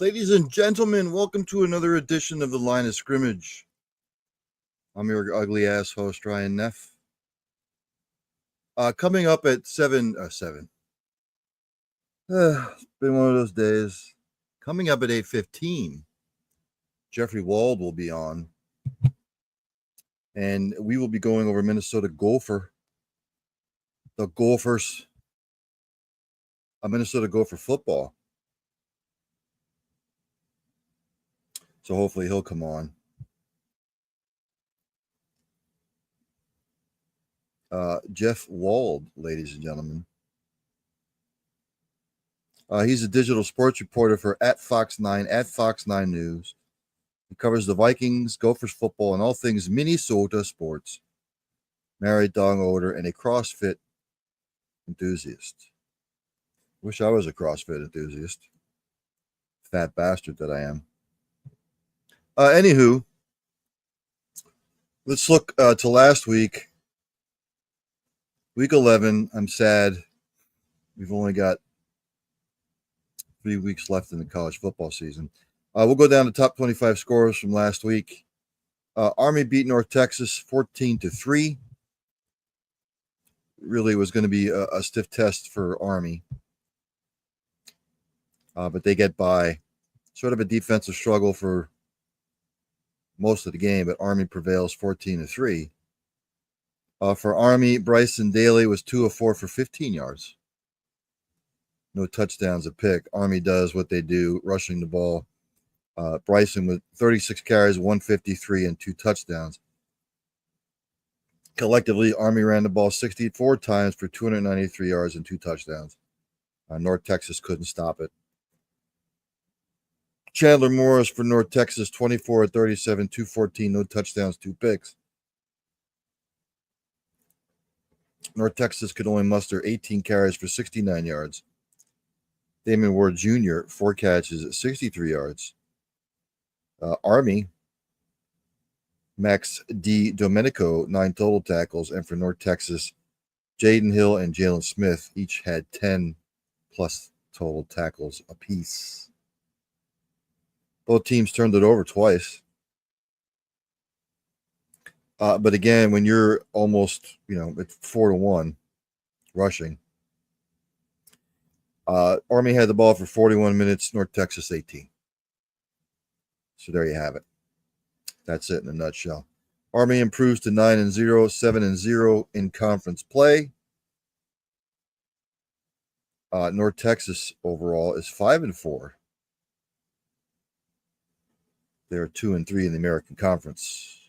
Ladies and gentlemen, welcome to another edition of the Line of Scrimmage. I'm your ugly ass host, Ryan Neff. Coming up at 7. It's been one of those days. Coming up at 8:15, Jeffrey WALD will be on. And we will be going over Minnesota Gopher. The Gophers. Minnesota Gopher football. So hopefully he'll come on. Jeff WALD, ladies and gentlemen. He's a digital sports reporter for @Fox9 News. He covers the Vikings, Gophers football, and all things Minnesota sports. Married, dog owner, and a CrossFit enthusiast. Wish I was a CrossFit enthusiast. Fat bastard that I am. Anywho, let's look to last week. Week 11, I'm sad. We've only got 3 weeks left in the college football season. We'll go down to top 25 scores from last week. Army beat North Texas 14-3. Really was going to be a stiff test for Army. But they get by. Sort of a defensive struggle for most of the game, but Army prevails 14-3. For Army, Bryson Daly was 2 of 4 for 15 yards. No touchdowns, a pick. Army does what they do, rushing the ball. Bryson with 36 carries, 153, and 2 touchdowns. Collectively, Army ran the ball 64 times for 293 yards and 2 touchdowns. North Texas couldn't stop it. Chandler Morris for North Texas, 24 of 37, 214, no touchdowns, 2 picks. North Texas could only muster 18 carries for 69 yards. Damon Ward Jr., 4 catches at 63 yards. Army, Max D. Domenico, 9 total tackles. And for North Texas, Jaden Hill and Jalen Smith each had 10 plus total tackles apiece. Both teams turned it over twice. But again, when you're almost, it's 4-1 rushing, Army had the ball for 41 minutes, North Texas 18. So there you have it. That's it in a nutshell. Army improves to 9-0, 7-0 in conference play. North Texas overall is 5-4. They're 2-3 in the American Conference.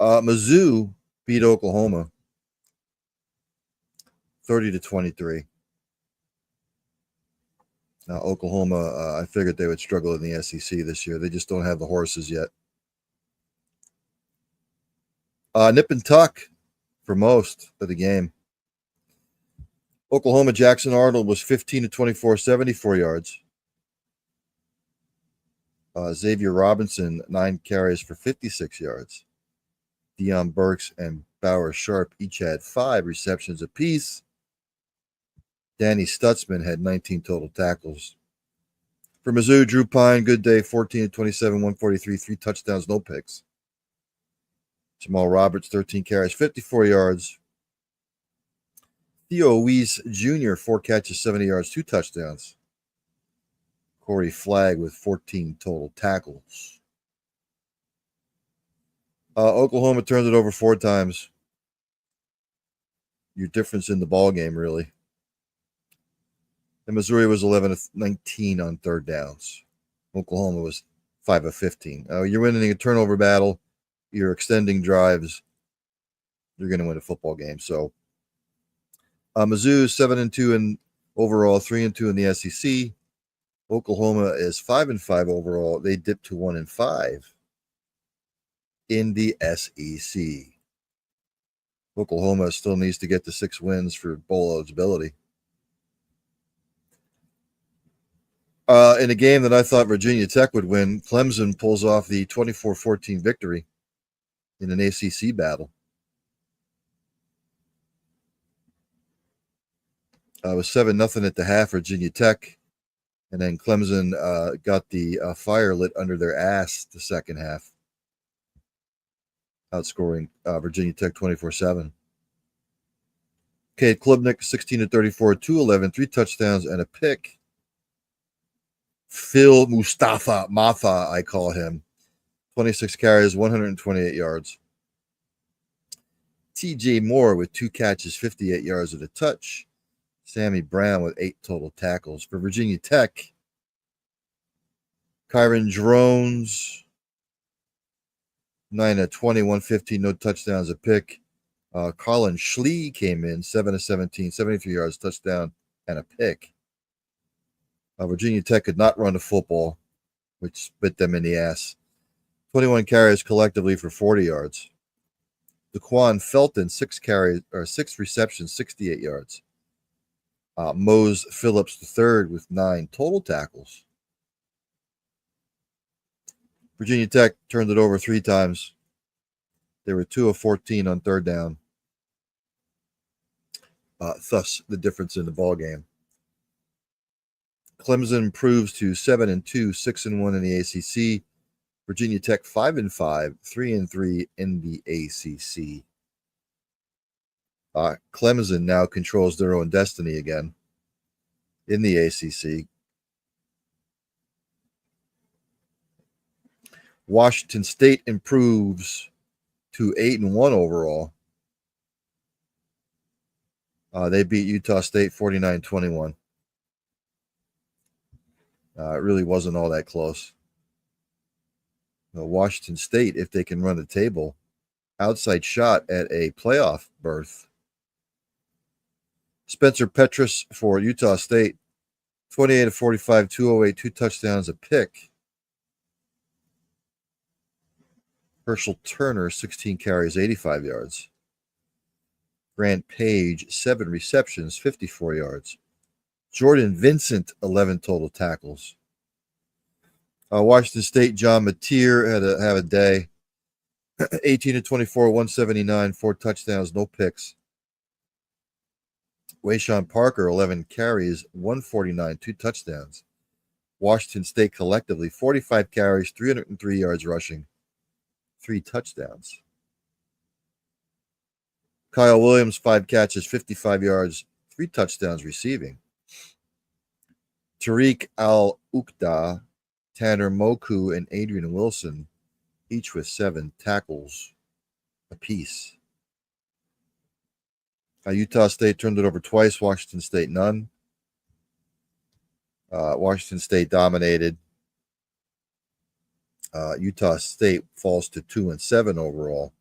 Mizzou beat Oklahoma 30-23. Now, Oklahoma, I figured they would struggle in the SEC this year. They just don't have the horses yet. Nip and tuck for most of the game. Oklahoma, Jackson Arnold was 15-24, 74 yards. Xavier Robinson, 9 carries for 56 yards. Deion Burks and Bauer Sharp each had 5 receptions apiece. Danny Stutzman had 19 total tackles. For Mizzou, Drew Pine, good day, 14-27, 143, 3 touchdowns, no picks. Jamal Roberts, 13 carries, 54 yards. Theo Weiss Jr., 4 catches, 70 yards, 2 touchdowns. Corey Flagg with 14 total tackles. Oklahoma turned it over 4 times. Your difference in the ball game, really. And Missouri was 11 of 19 on third downs. Oklahoma was 5 of 15. You're winning a turnover battle. You're extending drives. You're going to win a football game. So Mizzou is 7-2 in overall, 3-2 in the SEC. Oklahoma is 5-5 overall. They dipped to 1-5 in the SEC. Oklahoma still needs to get to 6 wins for bowl eligibility. In a game that I thought Virginia Tech would win, Clemson pulls off the 24-14 victory in an ACC battle. It was 7-0 at the half, Virginia Tech. And then Clemson got the fire lit under their ass the second half, outscoring Virginia Tech 24-7. Cade Klubnik, 16-34, 211, 3 touchdowns, and a pick. Phil Mustafa Matha, I call him. 26 carries, 128 yards. TJ Moore with 2 catches, 58 yards and a touch. Sammy Brown with 8 total tackles. For Virginia Tech, Kyron Drones, 9-20, 115, no touchdowns, a pick. Colin Schlee came in, 7-17, 73 yards, touchdown, and a pick. Virginia Tech could not run the football, which bit them in the ass. 21 carries collectively for 40 yards. Daquan Felton, 6 receptions, 68 yards. Mose Phillips III with 9 total tackles. Virginia Tech turned it over 3 times. They were 2 of 14 on third down. Thus, the difference in the ball game. Clemson improves to 7-2, 6-1 in the ACC. Virginia Tech 5-5, 3-3 in the ACC. Clemson now controls their own destiny again in the ACC. Washington State improves to 8-1 overall. They beat Utah State 49-21. It really wasn't all that close. Washington State, if they can run the table, outside shot at a playoff berth. Spencer Petras for Utah State, 28-45, 208, 2 touchdowns, a pick. Herschel Turner, 16 carries, 85 yards. Grant Page, 7 receptions, 54 yards. Jordan Vincent, 11 total tackles. Washington State, John Mateer had a day. 18-24, 179, 4 touchdowns, no picks. Wayshawn Parker, 11 carries, 149, 2 touchdowns. Washington State collectively, 45 carries, 303 yards rushing, 3 touchdowns. Kyle Williams, 5 catches, 55 yards, 3 touchdowns receiving. Tariq Al-Uqda, Tanner Moku, and Adrian Wilson, each with 7 tackles apiece. Utah State turned it over twice. Washington State, none. Washington State dominated. Utah State falls to 2-7 overall.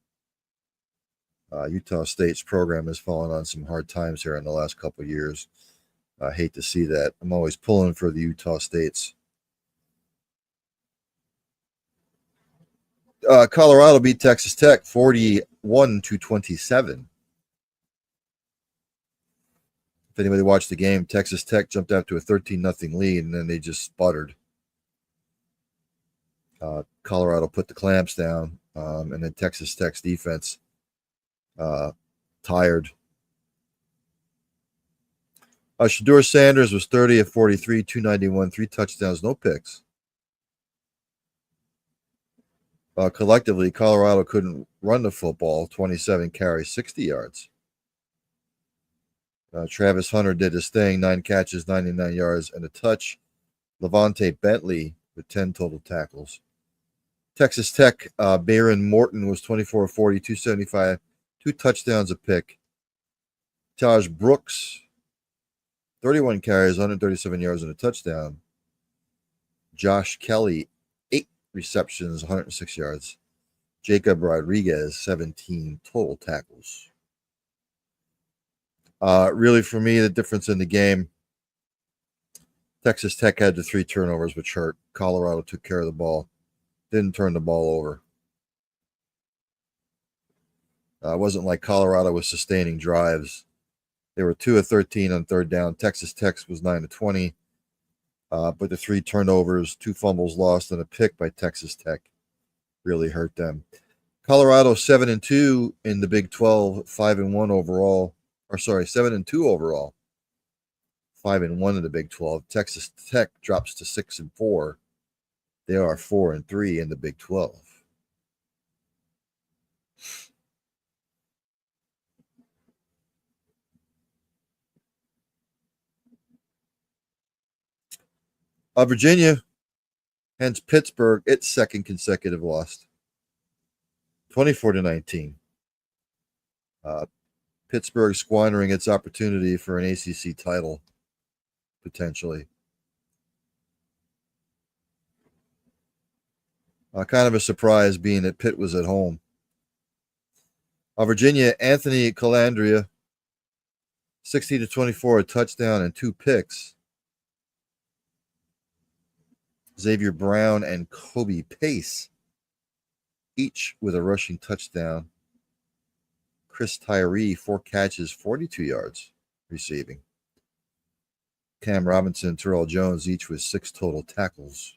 Utah State's program has fallen on some hard times here in the last couple of years. I hate to see that. I'm always pulling for the Utah States. Colorado beat Texas Tech 41-27. If anybody watched the game, Texas Tech jumped out to a 13-0 lead, and then they just sputtered. Colorado put the clamps down, and then Texas Tech's defense tired. Shedeur Sanders was 30-43, 291, 3 touchdowns, no picks. Collectively, Colorado couldn't run the football, 27 carries, 60 yards. Travis Hunter did his thing, 9 catches, 99 yards, and a touch. Levante Bentley with 10 total tackles. Texas Tech, Baron Morton was 24-40, 275, 2 touchdowns, a pick. Taj Brooks, 31 carries, 137 yards, and a touchdown. Josh Kelly, 8 receptions, 106 yards. Jacob Rodriguez, 17 total tackles. Really, for me, the difference in the game, Texas Tech had the 3 turnovers, which hurt. Colorado took care of the ball. Didn't turn the ball over. It wasn't like Colorado was sustaining drives. They were 2 of 13 on third down. Texas Tech was 9 of 20. But the 3 turnovers, 2 fumbles lost, and a pick by Texas Tech really hurt them. Colorado 7-2 in the Big 12, 5-1 overall. 7-2 overall, 5-1 in the Big 12. Texas Tech drops to 6-4. They are 4-3 in the Big 12. Virginia hands Pittsburgh its second consecutive loss, 24-19. Pittsburgh squandering its opportunity for an ACC title, potentially. Kind of a surprise being that Pitt was at home. Virginia, Anthony Calandria, 16-24, a touchdown and 2 picks. Xavier Brown and Kobe Pace, each with a rushing touchdown. Chris Tyree, 4 catches, 42 yards receiving. Cam Robinson, Terrell Jones, each with 6 total tackles.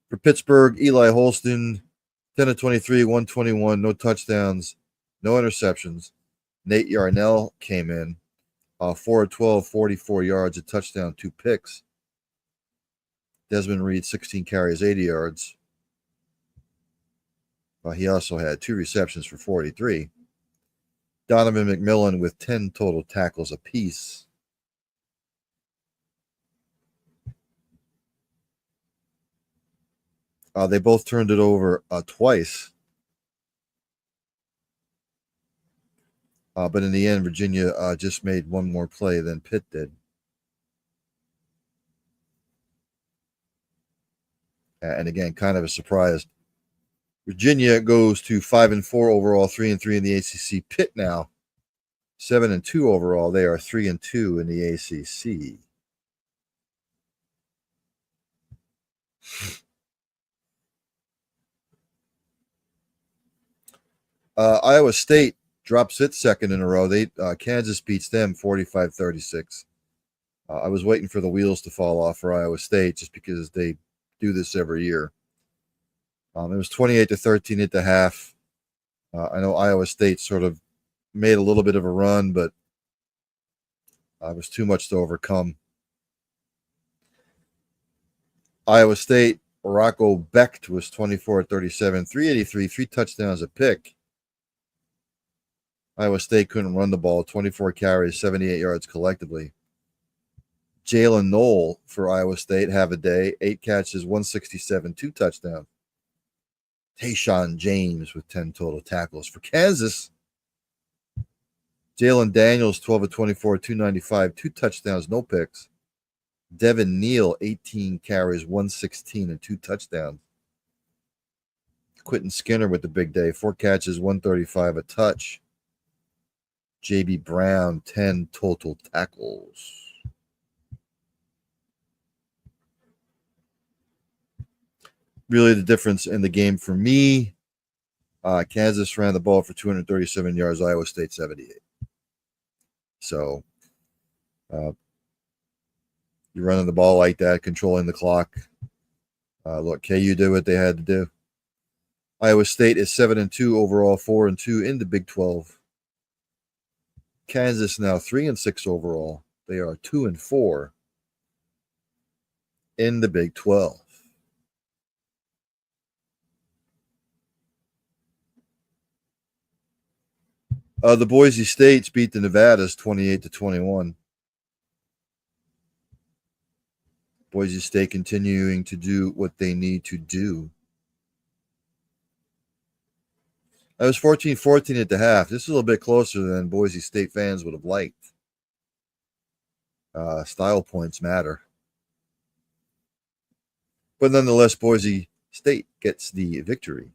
For Pittsburgh, Eli Holston, 10-23, 121, no touchdowns, no interceptions. Nate Yarnell came in, 4-12, 44 yards, a touchdown, 2 picks. Desmond Reed, 16 carries, 80 yards. He also had 2 receptions for 43. Donovan McMillan with 10 total tackles apiece. They both turned it over twice. But in the end, Virginia just made one more play than Pitt did. And again, kind of a surprise. Virginia goes to 5-4 overall, 3-3 in the ACC. Pitt now 7-2 overall. They are 3-2 in the ACC. Iowa State drops its second in a row. Kansas beats them 45-36. I was waiting for the wheels to fall off for Iowa State just because they do this every year. It was 28-13 at the half. I know Iowa State sort of made a little bit of a run, but it was too much to overcome. Iowa State, Rocco Becht was 24-37, 383, 3 touchdowns, a pick. Iowa State couldn't run the ball, 24 carries, 78 yards collectively. Jalen Knoll for Iowa State, have a day, 8 catches, 167, 2 touchdowns. Tayshaun James with 10 total tackles. For Kansas, Jalen Daniels, 12-24, 295, 2 touchdowns, no picks. Devin Neal, 18 carries, 116, and 2 touchdowns. Quentin Skinner with the big day, 4 catches, 135, a touch. J.B. Brown, 10 total tackles. Really the difference in the game for me, Kansas ran the ball for 237 yards, Iowa State 78. So you're running the ball like that, controlling the clock. Look, KU did what they had to do. Iowa State is 7-2 overall, 4-2 in the Big 12. Kansas now 3-6 overall. They are 2-4 in the Big 12. The Boise States beat the Nevadas 28-21. Boise State continuing to do what they need to do. I was 14-14 at the half. This is a little bit closer than Boise State fans would have liked. Style points matter. But nonetheless, Boise State gets the victory.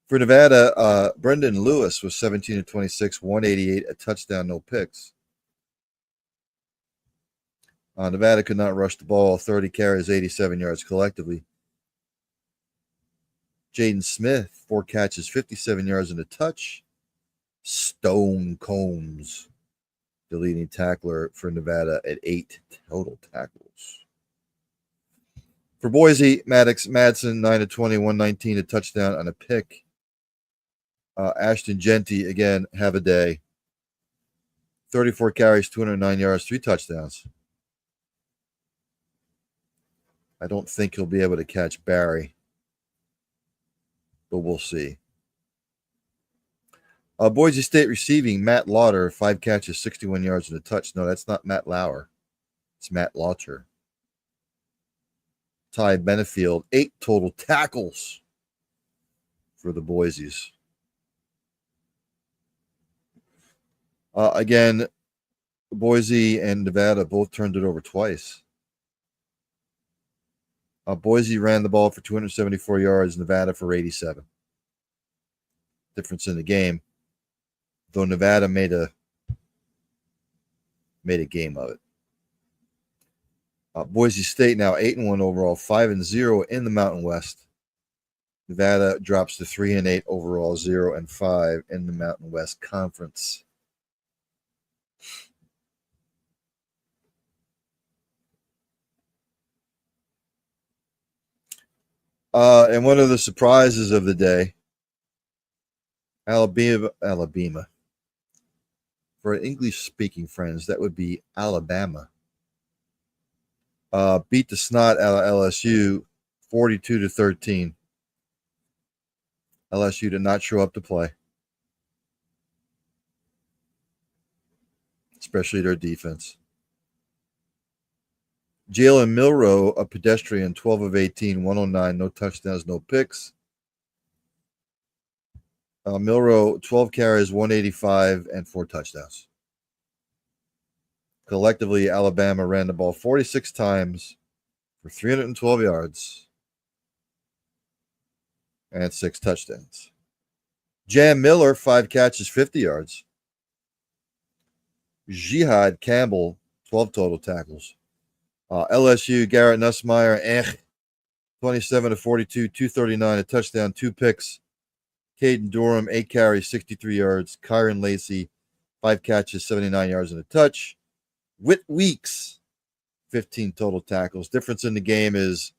For Nevada, Brendan Lewis was 17-26, 188, a touchdown, no picks. Nevada could not rush the ball, 30 carries, 87 yards collectively. Jaden Smith, 4 catches, 57 yards and a touch. Stone Combs, the leading tackler for Nevada at 8 total tackles. For Boise, Maddox Madsen, 9-20, 119, a touchdown and a pick. Ashton Genty, again, have a day. 34 carries, 209 yards, 3 touchdowns. I don't think he'll be able to catch Barry, but we'll see. Boise State receiving, Matt Lauter, 5 catches, 61 yards and a touch. No, that's not Matt Lauer. It's Matt Lauter. Ty Benefield, 8 total tackles for the Boise's. Again, Boise and Nevada both turned it over twice. Boise ran the ball for 274 yards, Nevada for 87. Difference in the game, though Nevada made a game of it. Boise State now 8-1 overall, 5-0 in the Mountain West. Nevada drops to 3-8 overall, 0-5 in the Mountain West Conference. And one of the surprises of the day, Alabama. For English-speaking friends, that would be Alabama. Beat the snot out of LSU 42-13. LSU did not show up to play, especially their defense. Jalen Milroe, a pedestrian, 12 of 18, 109, no touchdowns, no picks. Milroe, 12 carries, 185, and 4 touchdowns. Collectively, Alabama ran the ball 46 times for 312 yards and 6 touchdowns. Jam Miller, 5 catches, 50 yards. Jihad Campbell, 12 total tackles. LSU, Garrett Nussmeier, 27-42, 239, a touchdown, 2 picks. Caden Durham, 8 carries, 63 yards. Kyron Lacey, 5 catches, 79 yards and a touch. Whit Weeks, 15 total tackles. Difference in the game is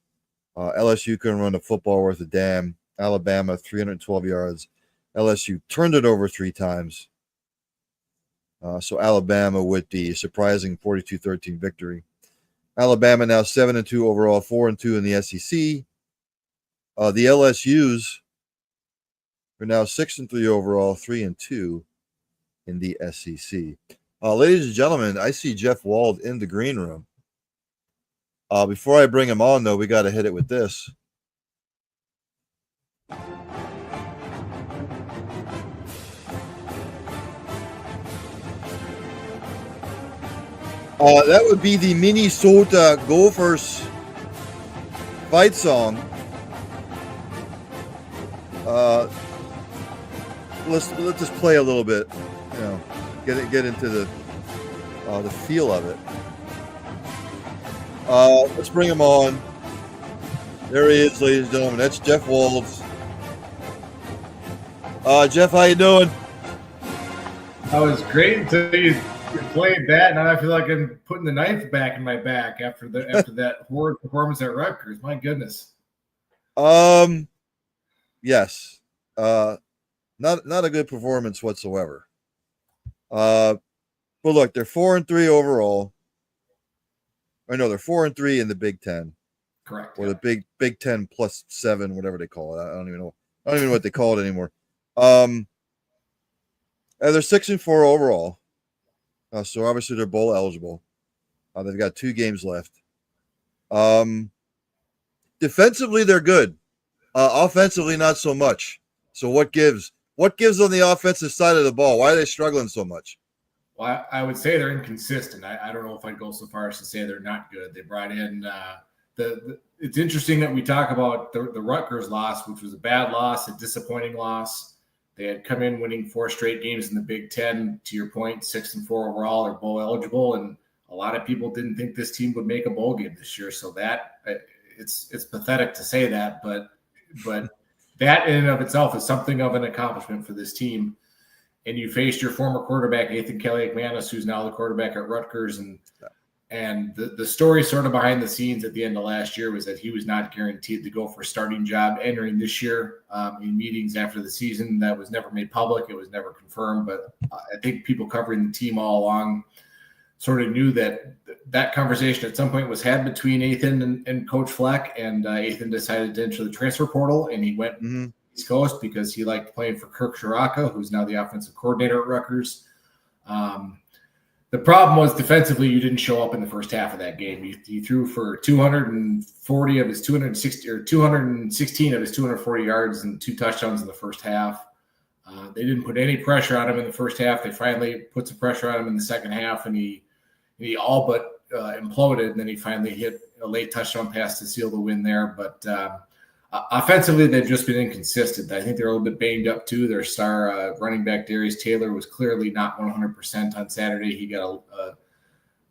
LSU couldn't run the football worth a damn. Alabama, 312 yards. LSU turned it over 3 times. So Alabama with the surprising 42-13 victory. Alabama now 7-2 overall, 4-2 in the SEC. The LSUs are now 6-3 overall, 3-2 in the SEC. Ladies and gentlemen, I see Jeff WALD in the green room. Before I bring him on, though, we got to hit it with this. That would be the Minnesota Gophers fight song. Let's just play a little bit, you know, get into the feel of it. Let's bring him on. There he is, ladies and gentlemen. That's Jeff WALD. Jeff, how you doing? I was great until you played that. Now I feel like I'm putting the knife back in my back after that horrid performance at Rutgers. My goodness. Yes. Not a good performance whatsoever. But look, they're 4-3 overall. Or no, they're 4-3 in the Big Ten. Correct. Or the Big Ten +7, whatever they call it. I don't even know what they call it anymore. And they're 6-4 overall. So obviously they're bowl eligible. They've got 2 games left. Defensively, they're good. Offensively, not so much. So what gives? What gives on the offensive side of the ball? Why are they struggling so much? Well, I would say they're inconsistent. I don't know if I'd go so far as to say they're not good. They brought in it's interesting that we talk about the Rutgers loss, which was a bad loss, a disappointing loss. They had come in winning 4 straight games in the Big Ten. To your point, 6-4 overall, they're bowl eligible, and a lot of people didn't think this team would make a bowl game this year. So that it's pathetic to say that, but that in and of itself is something of an accomplishment for this team. And you faced your former quarterback, Nathan Kelly McManus, who's now the quarterback at Rutgers, and And the story sort of behind the scenes at the end of last year was that he was not guaranteed to go for a starting job entering this year. In meetings after the season, that was never made public. It was never confirmed. But I think people covering the team all along sort of knew that conversation at some point was had between Ethan and Coach Fleck. And Ethan decided to enter the transfer portal, and he went East Coast because he liked playing for Kirk Shiraka, who's now the offensive coordinator at Rutgers. The problem was defensively, you didn't show up in the first half of that game. He threw for 240 of his 260 or 216 of his 240 yards and 2 touchdowns in the first half. They didn't put any pressure on him in the first half. They finally put some pressure on him in the second half, and he all but imploded. And then he finally hit a late touchdown pass to seal the win there. But offensively, they've just been inconsistent. I think they're a little bit banged up too. Their star running back Darius Taylor was clearly not 100% on Saturday. He got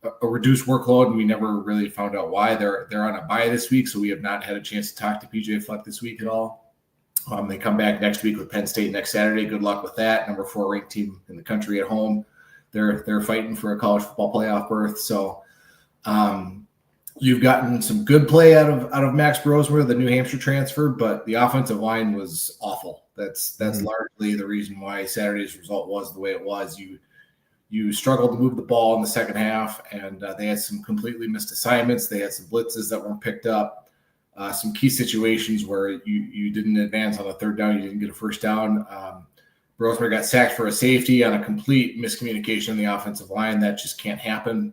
a reduced workload, and we never really found out why. They're on a bye this week, so we have not had a chance to talk to PJ Fleck this week at all. They come back next week with Penn State next Saturday. Good luck with that. Number 4 ranked team in the country at home. They're fighting for a college football playoff berth. So you've gotten some good play out of Max Brosmer, the New Hampshire transfer, but the offensive line was awful. That's largely the reason why Saturday's result was the way it was. You struggled to move the ball in the second half, and they had some completely missed assignments. They had some blitzes that weren't picked up, some key situations where you didn't advance on a third down. You didn't get a first down. Brosmer got sacked for a safety on a complete miscommunication in the offensive line. That just can't happen.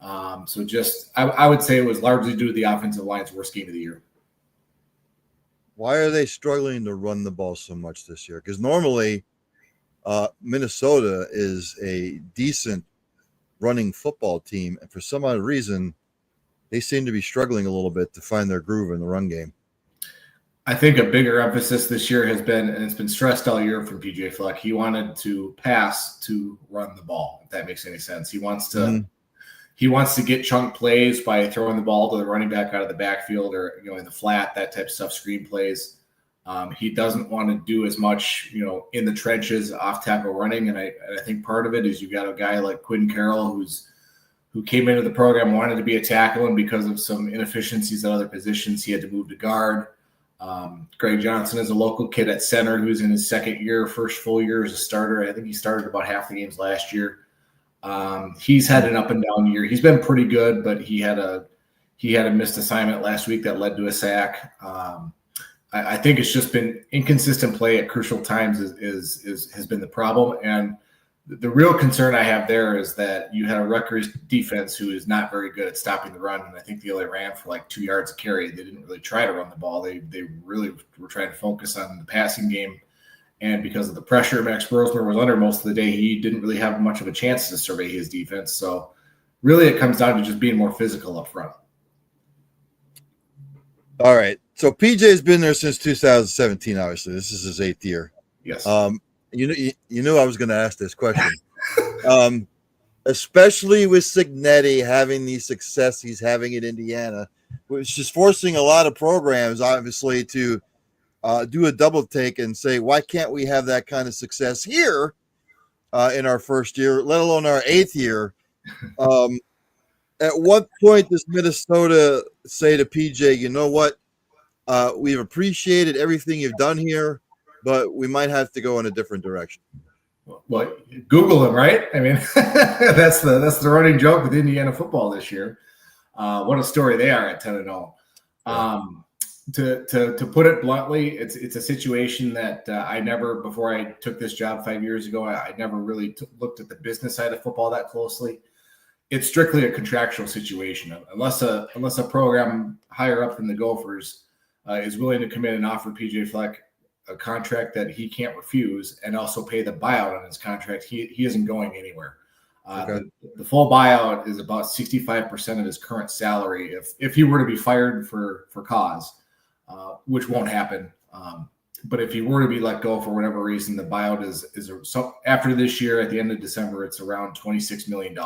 So I would say it was largely due to the offensive line's worst game of the year. Why are they struggling to run the ball so much this year? Because normally Minnesota is a decent running football team, and for some odd reason, they seem to be struggling a little bit to find their groove in the run game. I think a bigger emphasis this year has been, and it's been stressed all year from PJ Fleck, he wanted to pass to run the ball, if that makes any sense. He wants to get chunk plays by throwing the ball to the running back out of the backfield or in the flat, that type of stuff, screen plays. He doesn't want to do as much, in the trenches, off tackle running. And I think part of it is you got a guy like Quinn Carroll who came into the program, wanted to be a tackle, and because of some inefficiencies at other positions, he had to move to guard. Greg Johnson is a local kid at center who's in his second year, first full year as a starter. I think he started about half the games last year. He's had an up and down year. He's been pretty good, but he had a missed assignment last week that led to a sack. I think it's just been inconsistent play at crucial times has been the problem. And the real concern I have there is that you had a Rutgers defense who is not very good at stopping the run. And I think they only ran for like 2 yards a carry. They didn't really try to run the ball. They really were trying to focus on the passing game. And because of the pressure Max Brosmer was under most of the day, he didn't really have much of a chance to survey his defense. So really it comes down to just being more physical up front. All right. So PJ's been there since 2017, obviously. This is his 8th year. Yes. You knew I was going to ask this question. Especially with Cignetti having the success he's having at Indiana, which is forcing a lot of programs, obviously, to do a double take and say, why can't we have that kind of success here in our first year, let alone our 8th year? At what point does Minnesota say to PJ, you know what, we've appreciated everything you've done here, but we might have to go in a different direction? Well, Google him, right? I mean, that's the running joke with Indiana football this year. What a story they are at 10-0. To put it bluntly, it's a situation that I never, before I took this job 5 years ago, I never really looked at the business side of football that closely. It's strictly a contractual situation. Unless a program higher up than the Gophers is willing to come in and offer PJ Fleck a contract that he can't refuse and also pay the buyout on his contract, he isn't going anywhere. Okay. The full buyout is about 65% of his current salary if he were to be fired for cause. Which won't happen. But if he were to be let go for whatever reason, the buyout is so after this year at the end of December, it's around $26 million,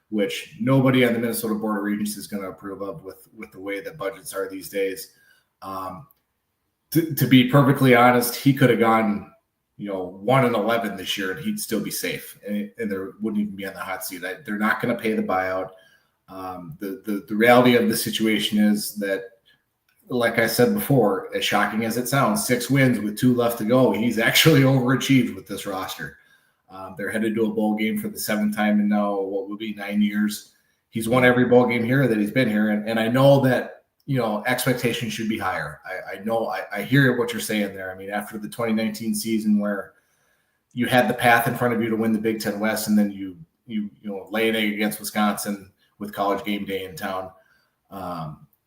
which nobody on the Minnesota Board of Regents is going to approve of with the way that budgets are these days. To be perfectly honest, he could have gone, 1-11 this year and he'd still be safe, and there wouldn't even be on the hot seat. They're not going to pay the buyout. The reality of the situation is that, like I said before, as shocking as it sounds, 6 wins with 2 left to go, he's actually overachieved with this roster. They're headed to a bowl game for the 7th time in now what will be 9 years. He's won every bowl game here that he's been here, and I know that expectations should be higher. I hear what you're saying there. I mean, after the 2019 season where you had the path in front of you to win the Big Ten West, and then you lay an egg against Wisconsin with College Game Day in town,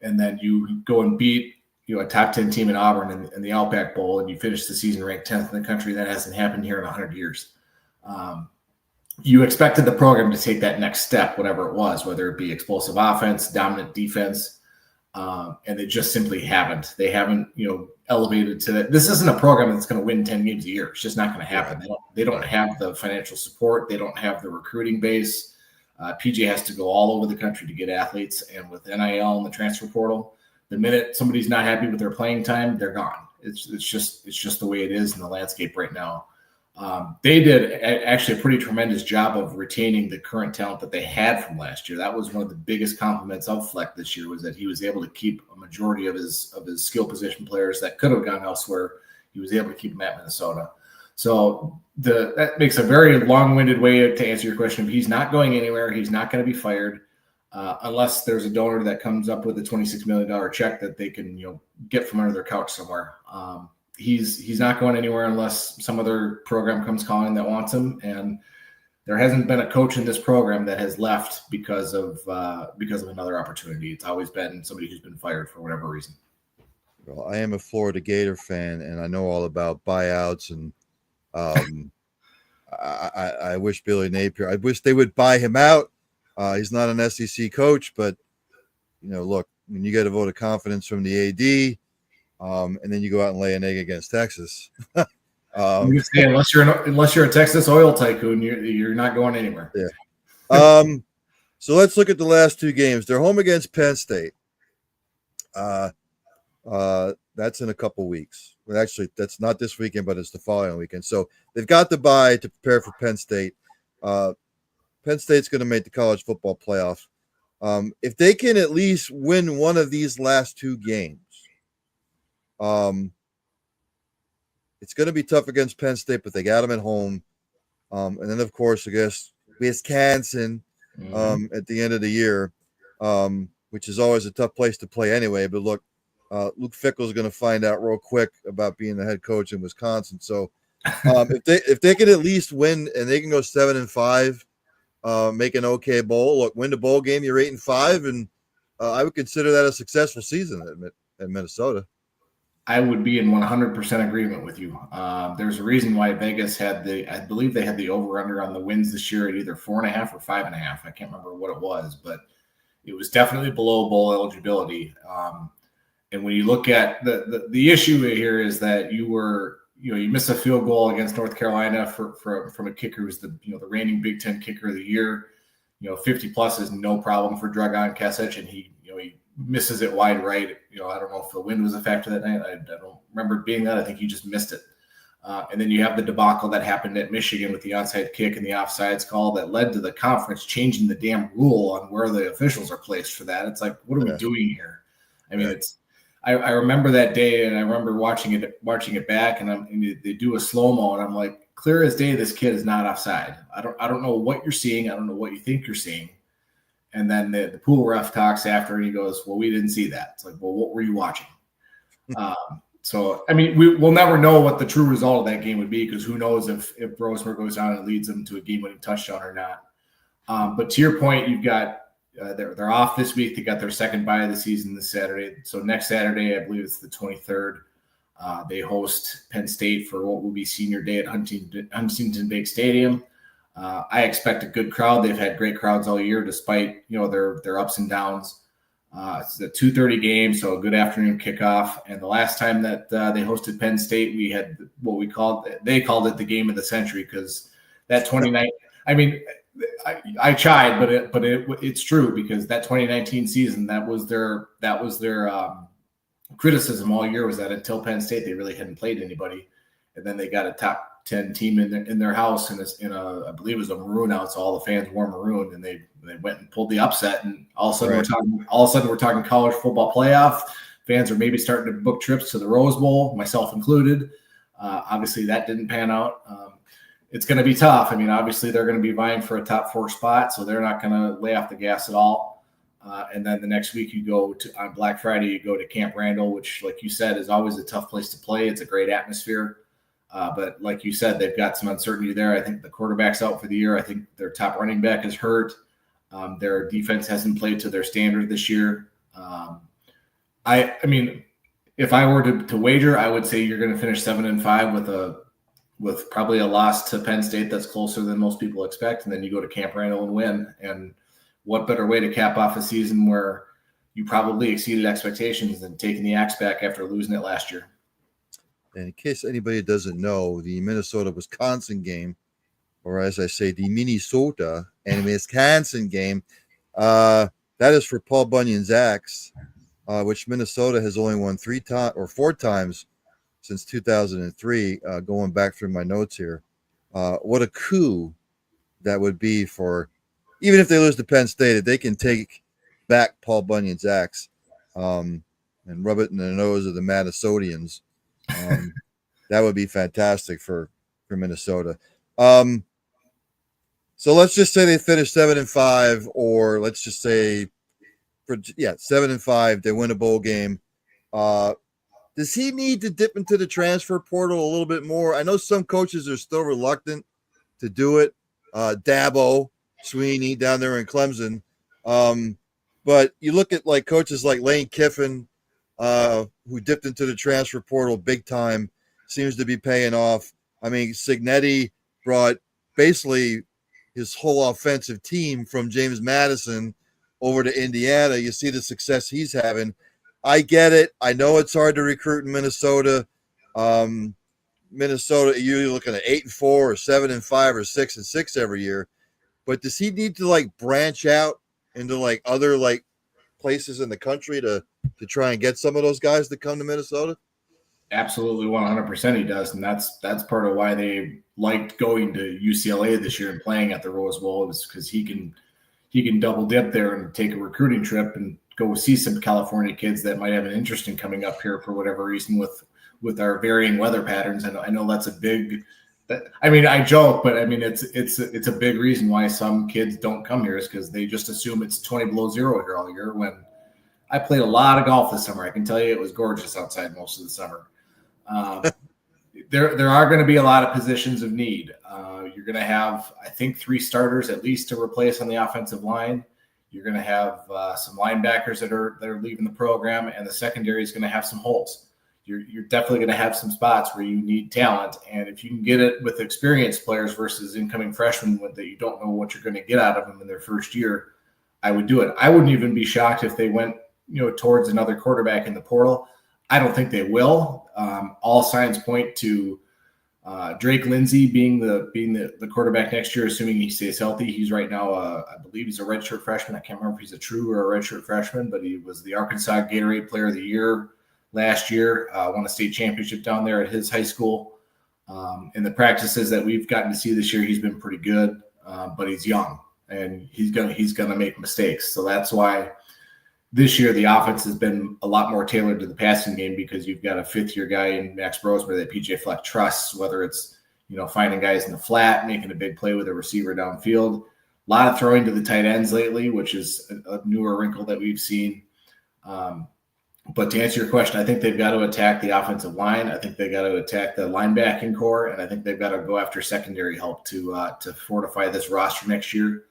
and then you go and beat a top 10 team in Auburn in the Outback Bowl, and you finish the season ranked 10th in the country. That hasn't happened here in 100 years. You expected the program to take that next step, whatever it was, whether it be explosive offense, dominant defense, and they just simply haven't. They haven't, elevated to that. This isn't a program that's going to win 10 games a year. It's just not going to happen. They don't have the financial support. They don't have the recruiting base. PJ has to go all over the country to get athletes, and with NIL and the transfer portal, the minute somebody's not happy with their playing time, they're gone. It's just the way it is in the landscape right now. They did actually a pretty tremendous job of retaining the current talent that they had from last year. That was one of the biggest compliments of Fleck this year, was that he was able to keep a majority of his skill position players that could have gone elsewhere. He was able to keep them at Minnesota. So that makes a very long-winded way to answer your question. He's not going anywhere. He's not going to be fired unless there's a donor that comes up with a $26 million check that they can get from under their couch somewhere. He's not going anywhere unless some other program comes calling that wants him. And there hasn't been a coach in this program that has left because of another opportunity. It's always been somebody who's been fired for whatever reason. Well, I am a Florida Gator fan, and I know all about buyouts. And I wish Billy Napier. I wish they would buy him out. He's not an SEC coach, but look, when you get a vote of confidence from the AD. And then you go out and lay an egg against Texas. Unless you're a Texas oil tycoon, you're not going anywhere. Yeah. So let's look at the last 2 games. They're home against Penn State. That's in a couple weeks. Well, actually, that's not this weekend, but it's the following weekend. So they've got the bye to prepare for Penn State. Penn State's going to make the college football playoff. If they can at least win one of these last 2 games, it's going to be tough against Penn State, but they got them at home. And then, of course, I guess Wisconsin at the end of the year, which is always a tough place to play anyway. But look, Luke Fickell is going to find out real quick about being the head coach in Wisconsin. So if they can at least win and they can go 7-5, make an okay bowl. Look, win the bowl game, you're 8-5, and I would consider that a successful season at Minnesota. I would be in 100% agreement with you. There's a reason why Vegas I believe they had the over-under on the wins this year at either 4.5 or 5.5. I can't remember what it was, but it was definitely below bowl eligibility. And when you look at the issue here is that you miss a field goal against North Carolina from a kicker who's the reigning Big Ten kicker of the year. 50 plus is no problem for Dragan Kesic, and he misses it wide right. I don't know if the wind was a factor that night. I don't remember it being that. I think he just missed it. And then you have the debacle that happened at Michigan with the onside kick and the offsides call that led to the conference changing the damn rule on where the officials are placed for that. It's like, what are we doing here? I mean, I remember that day, and I remember watching it back, and they do a slow-mo, and I'm like, clear as day, this kid is not offside. I don't know what you're seeing. I don't know what you think you're seeing. And then the pool ref talks after, and he goes, well, we didn't see that. It's like, well, what were you watching? So, I mean, we'll never know what the true result of that game would be, because who knows if Rosemer goes down and leads them to a game-winning touchdown or not. But to your point, you've got they're off this week. They got their second bye of the season this Saturday. So next Saturday, I believe it's the 23rd, they host Penn State for what will be senior day at Huntington Bank Stadium. I expect a good crowd. They've had great crowds all year, despite their ups and downs. It's a 2:30 game, so a good afternoon kickoff. And the last time that they hosted Penn State, we had what they called it the game of the century, because that 29. I mean, I chide, but it's true, because that 2019 season, that was their criticism all year, was that until Penn State they really hadn't played anybody. and then they got a top 10 team in their house, and it's in a, I believe it was a maroon out, so all the fans wore maroon, and they went and pulled the upset, and all of a sudden we're talking college football playoff. Fans are maybe starting to book trips to the Rose Bowl, myself included. Obviously, that didn't pan out. It's going to be tough. I mean, obviously, they're going to be vying for a top 4 spot, so they're not going to lay off the gas at all. And then the next week, on Black Friday, you go to Camp Randall, which, like you said, is always a tough place to play. It's a great atmosphere. But like you said, they've got some uncertainty there. I think the quarterback's out for the year. I think their top running back is hurt. Their defense hasn't played to their standard this year. I mean, if I were to wager, I would say you're going to finish 7-5 with probably a loss to Penn State that's closer than most people expect, and then you go to Camp Randall and win. And what better way to cap off a season where you probably exceeded expectations than taking the axe back after losing it last year? And in case anybody doesn't know, the Minnesota-Wisconsin game, or as I say, the Minnesota and Wisconsin game, that is for Paul Bunyan's axe, which Minnesota has only won 4 times since 2003, going back through my notes here. What a coup that would be for, even if they lose to Penn State, if they can take back Paul Bunyan's axe and rub it in the nose of the Minnesotians. That would be fantastic for Minnesota. So let's just say they finish 7-5, or let's just say 7-5, they win a bowl game. Does he need to dip into the transfer portal a little bit more? I know some coaches are still reluctant to do it. Dabo Sweeney down there in Clemson. But you look at like coaches like Lane Kiffin, who dipped into the transfer portal big time, seems to be paying off. I mean, Cignetti brought basically his whole offensive team from James Madison over to Indiana. You see the success he's having. I get it. I know it's hard to recruit in Minnesota. Minnesota, you're looking at 8-4 or 7-5 or 6-6 every year. But does he need to like branch out into like other like places in the country to try and get some of those guys to come to Minnesota? Absolutely, 100% he does, and that's part of why they liked going to UCLA this year and playing at the Rose Bowl, is because he can double dip there and take a recruiting trip and go see some California kids that might have an interest in coming up here for whatever reason with our varying weather patterns. And I know that's a big. I mean, I joke, but I mean it's a big reason why some kids don't come here, is because they just assume it's 20 below zero here all year. When I played a lot of golf this summer, I can tell you it was gorgeous outside most of the summer. There are going to be a lot of positions of need. You're going to have, I think, 3 starters at least to replace on the offensive line. You're going to have some linebackers that are leaving the program, and the secondary is going to have some holes. You're definitely going to have some spots where you need talent, and if you can get it with experienced players versus incoming freshmen that you don't know what you're going to get out of them in their first year, I would do it. I wouldn't even be shocked if they went, towards another quarterback in the portal. I don't think they will. All signs point to Drake Lindsey being the quarterback next year, assuming he stays healthy. He's right now, I believe he's a redshirt freshman. I can't remember if he's a true or a redshirt freshman, but he was the Arkansas Gatorade Player of the Year last year. Won a state championship down there at his high school. In the practices that we've gotten to see this year, he's been pretty good, but he's young and he's gonna make mistakes. So that's why this year the offense has been a lot more tailored to the passing game, because you've got a 5th-year guy in Max Brosmer that PJ Fleck trusts, whether it's finding guys in the flat, making a big play with a receiver downfield. A lot of throwing to the tight ends lately, which is a newer wrinkle that we've seen. But to answer your question, I think they've got to attack the offensive line. I think they got to attack the linebacking core, and I think they've got to go after secondary help to fortify this roster next year.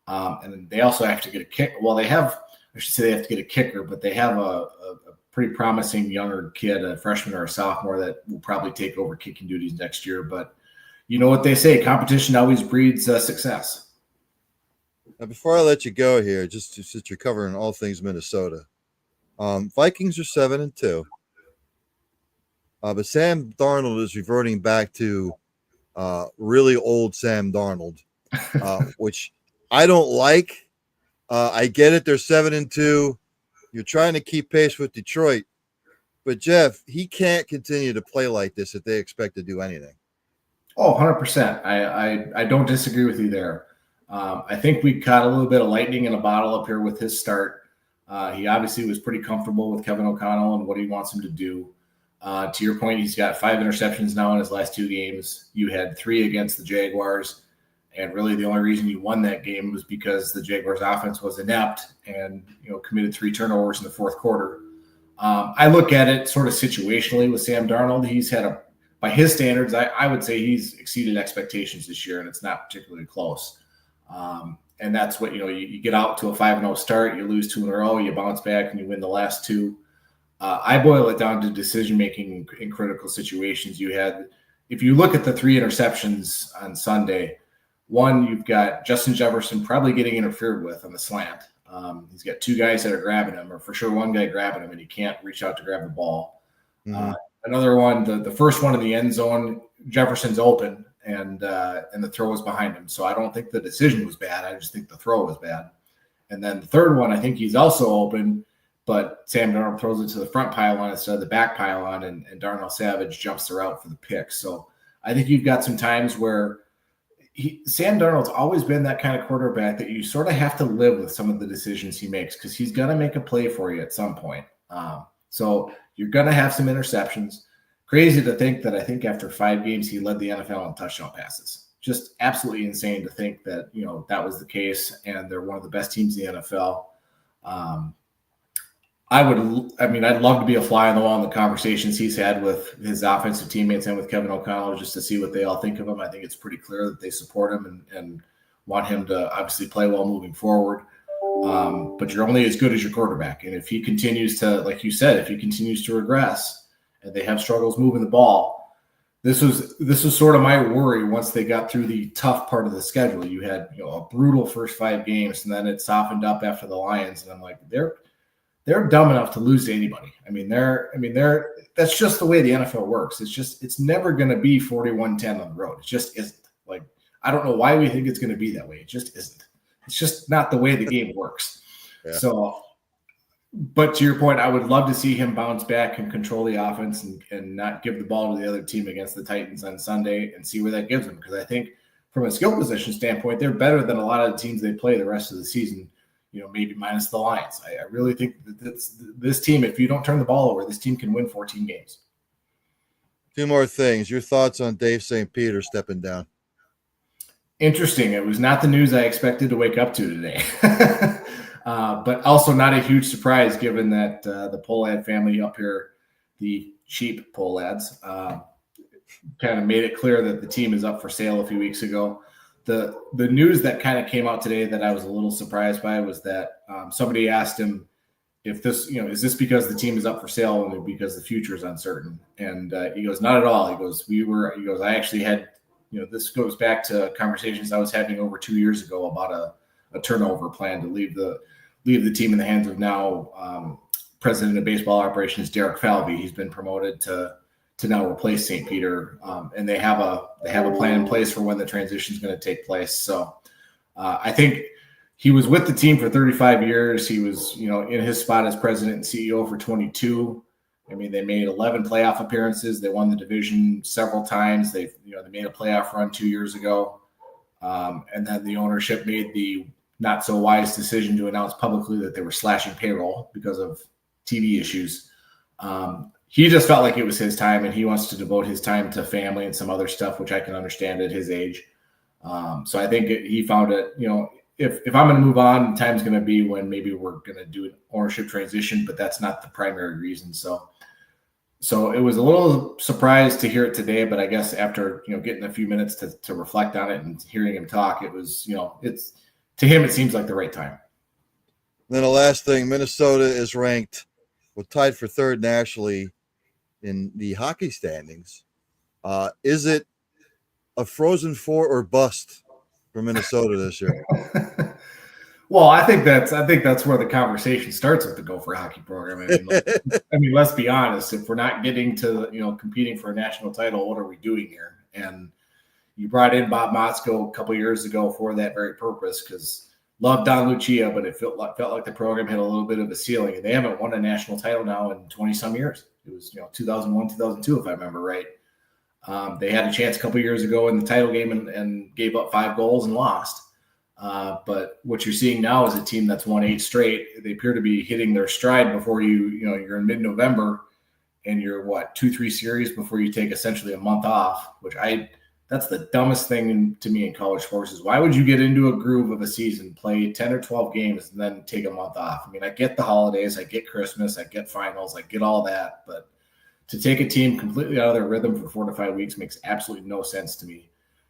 And they also have to get a kick. Well, they have to get a kicker, but they have a pretty promising younger kid, a freshman or a sophomore, that will probably take over kicking duties next year. But you know what they say, competition always breeds success. Now, before I let you go here, just since you're covering all things Minnesota, Vikings are 7-2. But Sam Darnold is reverting back to really old Sam Darnold, which I don't like. I get it. They're 7-2. You're trying to keep pace with Detroit, But Jeff, he can't continue to play like this if they expect to do anything. Oh, 100%. I don't disagree with you there. I think we caught a little bit of lightning in a bottle up here with his start. He obviously was pretty comfortable with Kevin O'Connell and what he wants him to do. To your point, he's got 5 interceptions now in his last 2 games. You had 3 against the Jaguars. And really the only reason you won that game was because the Jaguars offense was inept and, committed 3 turnovers in the fourth quarter. I look at it sort of situationally with Sam Darnold. He's had by his standards, I would say he's exceeded expectations this year, and it's not particularly close. And that's what, you get out to a 5-0 start, you lose 2 in a row, you bounce back and you win the last 2. I boil it down to decision-making in critical situations. If you look at the 3 interceptions on Sunday, one, you've got Justin Jefferson probably getting interfered with on the slant. He's got 2 guys that are grabbing him, or for sure one guy grabbing him, and he can't reach out to grab the ball. Mm-hmm. Another one, the first one in the end zone, Jefferson's open, and the throw was behind him. So I don't think the decision was bad. I just think the throw was bad. And then the third one, I think he's also open, but Sam Darnold throws it to the front pylon instead of the back pylon, and Darnell Savage jumps the route for the pick. So I think you've got some times where Sam Darnold's always been that kind of quarterback that you sort of have to live with some of the decisions he makes, because he's going to make a play for you at some point. So you're going to have some interceptions. Crazy to think that I think after 5 games, he led the NFL in touchdown passes. Just absolutely insane to think that, that was the case, and they're one of the best teams in the NFL. I'd love to be a fly on the wall in the conversations he's had with his offensive teammates and with Kevin O'Connell, just to see what they all think of him. I think it's pretty clear that they support him and want him to obviously play well moving forward. But you're only as good as your quarterback. And if he continues to, like you said, if he continues to regress and they have struggles moving the ball, this was sort of my worry once they got through the tough part of the schedule. You had, a brutal first 5 games, and then it softened up after the Lions. And I'm like, they're dumb enough to lose to anybody. That's just the way the NFL works. It's never going to be 41-10 on the road. It just isn't. Like, I don't know why we think it's going to be that way. It just isn't. It's just not the way the game works. Yeah. So, but to your point, I would love to see him bounce back and control the offense and not give the ball to the other team against the Titans on Sunday, and see where that gives them. Because I think from a skill position standpoint, they're better than a lot of the teams they play the rest of the season. Maybe minus the Lions. I really think that this team, if you don't turn the ball over, this team can win 14 games. 2 more things. Your thoughts on Dave St. Peter stepping down? Interesting. It was not the news I expected to wake up to today. But also not a huge surprise, given that the Pohlad family up here, the Sheep Pohlads, kind of made it clear that the team is up for sale a few weeks ago. The news that kind of came out today that I was a little surprised by was that somebody asked him if this, is this because the team is up for sale only because the future is uncertain? And he goes, not at all. He goes, I actually had, this goes back to conversations I was having over 2 years ago about a turnover plan to leave the team in the hands of now president of baseball operations, Derek Falvey. He's been promoted to now replace St. Peter, and they have a plan in place for when the transition is going to take place. So I think he was with the team for 35 years. He was, in his spot as president and CEO for 22. They made 11 playoff appearances. They won the division several times. They made a playoff run 2 years ago, and then the ownership made the not so wise decision to announce publicly that they were slashing payroll because of TV issues. He just felt like it was his time, and he wants to devote his time to family and some other stuff, which I can understand at his age. So I think he found it, if I'm going to move on, the time's going to be when maybe we're going to do an ownership transition, but that's not the primary reason. So it was a little surprised to hear it today, but I guess after, getting a few minutes to reflect on it and hearing him talk, it was, it's to him, it seems like the right time. Then the last thing, Minnesota is ranked, tied for 3rd nationally in the hockey standings. Is it a Frozen 4 or bust for Minnesota this year? Well, I think that's where the conversation starts with the Gopher hockey program. Let's be honest. If we're not getting to, competing for a national title, what are we doing here? And you brought in Bob Motzko a couple years ago for that very purpose, because loved Don Lucia, but it felt like the program had a little bit of a ceiling, and they haven't won a national title now in 20 some years. It was 2001, 2002, if I remember right. They had a chance a couple years ago in the title game and gave up 5 goals and lost. But what you're seeing now is a team that's won 8 straight. They appear to be hitting their stride before you're in mid-November and you're 2-3 series before you take essentially a month off, that's the dumbest thing to me in college sports is why would you get into a groove of a season, play 10 or 12 games and then take a month off? I mean, I get the holidays, I get Christmas, I get finals, I get all that, but to take a team completely out of their rhythm for 4 to 5 weeks makes absolutely no sense to me.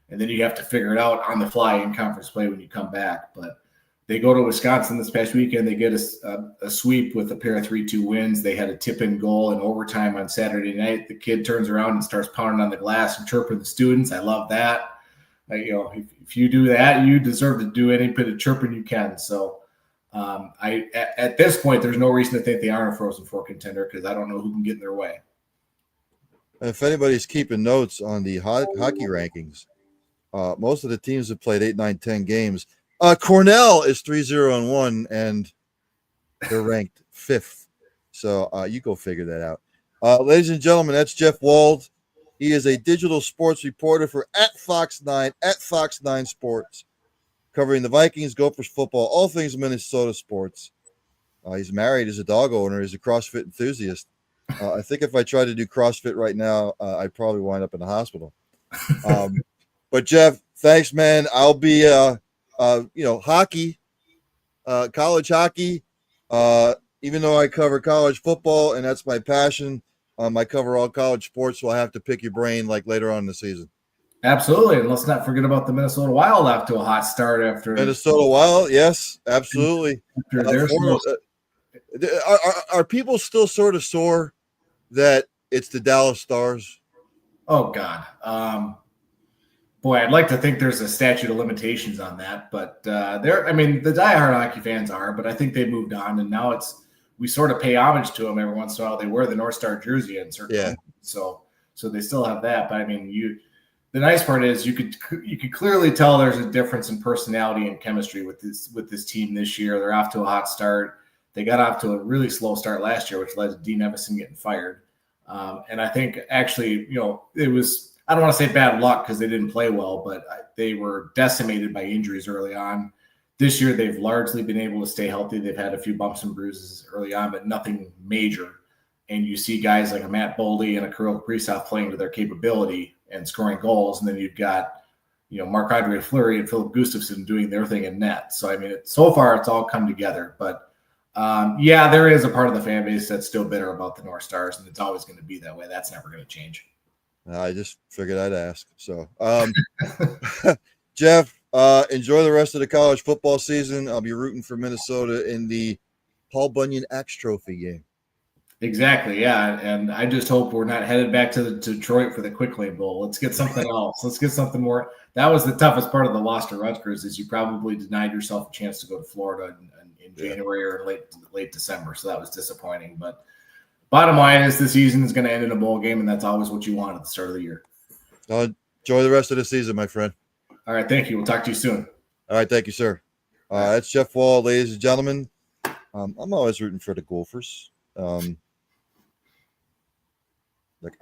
And then you have to figure it out on the fly in conference play when you come back. But they go to Wisconsin this past weekend. They get a sweep with a pair of 3-2 wins. They had a tip-in goal in overtime on Saturday night. The kid turns around and starts pounding on the glass and chirping the students. I love that. If you do that, you deserve to do any bit of chirping you can. So at this point, there's no reason to think they aren't a Frozen Four contender because I don't know who can get in their way. If anybody's keeping notes on the hockey rankings, most of the teams have played 8, 9, 10 games. Cornell is 3-0-1, and they're ranked 5th. So you go figure that out. Ladies and gentlemen, that's Jeff WALD. He is a digital sports reporter for @Fox9, @Fox9 Sports, covering the Vikings, Gophers football, all things Minnesota sports. He's married. He's a dog owner. He's a CrossFit enthusiast. I think if I tried to do CrossFit right now, I'd probably wind up in the hospital. But Jeff, thanks, man. I'll be, hockey, college hockey. Even though I cover college football and that's my passion, I cover all college sports, so I have to pick your brain like later on in the season. Absolutely, and let's not forget about the Minnesota Wild off to a hot start after Minnesota Wild. Yes, absolutely. Are people still sort of sore that it's the Dallas Stars? Oh God. Boy, I'd like to think there's a statute of limitations on that, but the diehard hockey fans are, but I think they moved on, and now we sort of pay homage to them every once in a while. They wear the North Star jersey in certain moments, so they still have that. But I mean, the nice part is you could clearly tell there's a difference in personality and chemistry with this team this year. They're off to a hot start. They got off to a really slow start last year, which led to Dean Evison getting fired. And I think actually, it was, I don't want to say bad luck because they didn't play well, but they were decimated by injuries early on. This year, they've largely been able to stay healthy. They've had a few bumps and bruises early on, but nothing major. And you see guys like a Matt Boldy and a Kirill Kaprizov playing to their capability and scoring goals. And then you've got, Marc-Andre Fleury and Philip Gustafsson doing their thing in net. So, I mean, so far it's all come together. But, there is a part of the fan base that's still bitter about the North Stars, and it's always going to be that way. That's never going to change. I just figured I'd ask. So, Jeff, enjoy the rest of the college football season. I'll be rooting for Minnesota in the Paul Bunyan Axe Trophy game. Exactly, yeah. And I just hope we're not headed back to Detroit for the Quick Lane Bowl. Let's get something else. Let's get something more. That was the toughest part of the loss to Rutgers is you probably denied yourself a chance to go to Florida in January or late December. So that was disappointing. But bottom line is the season is going to end in a bowl game, and that's always what you want at the start of the year. Enjoy the rest of the season, my friend. All right, thank you. We'll talk to you soon. All right, thank you, sir. That's Jeff Wall, ladies and gentlemen. I'm always rooting for the Gophers.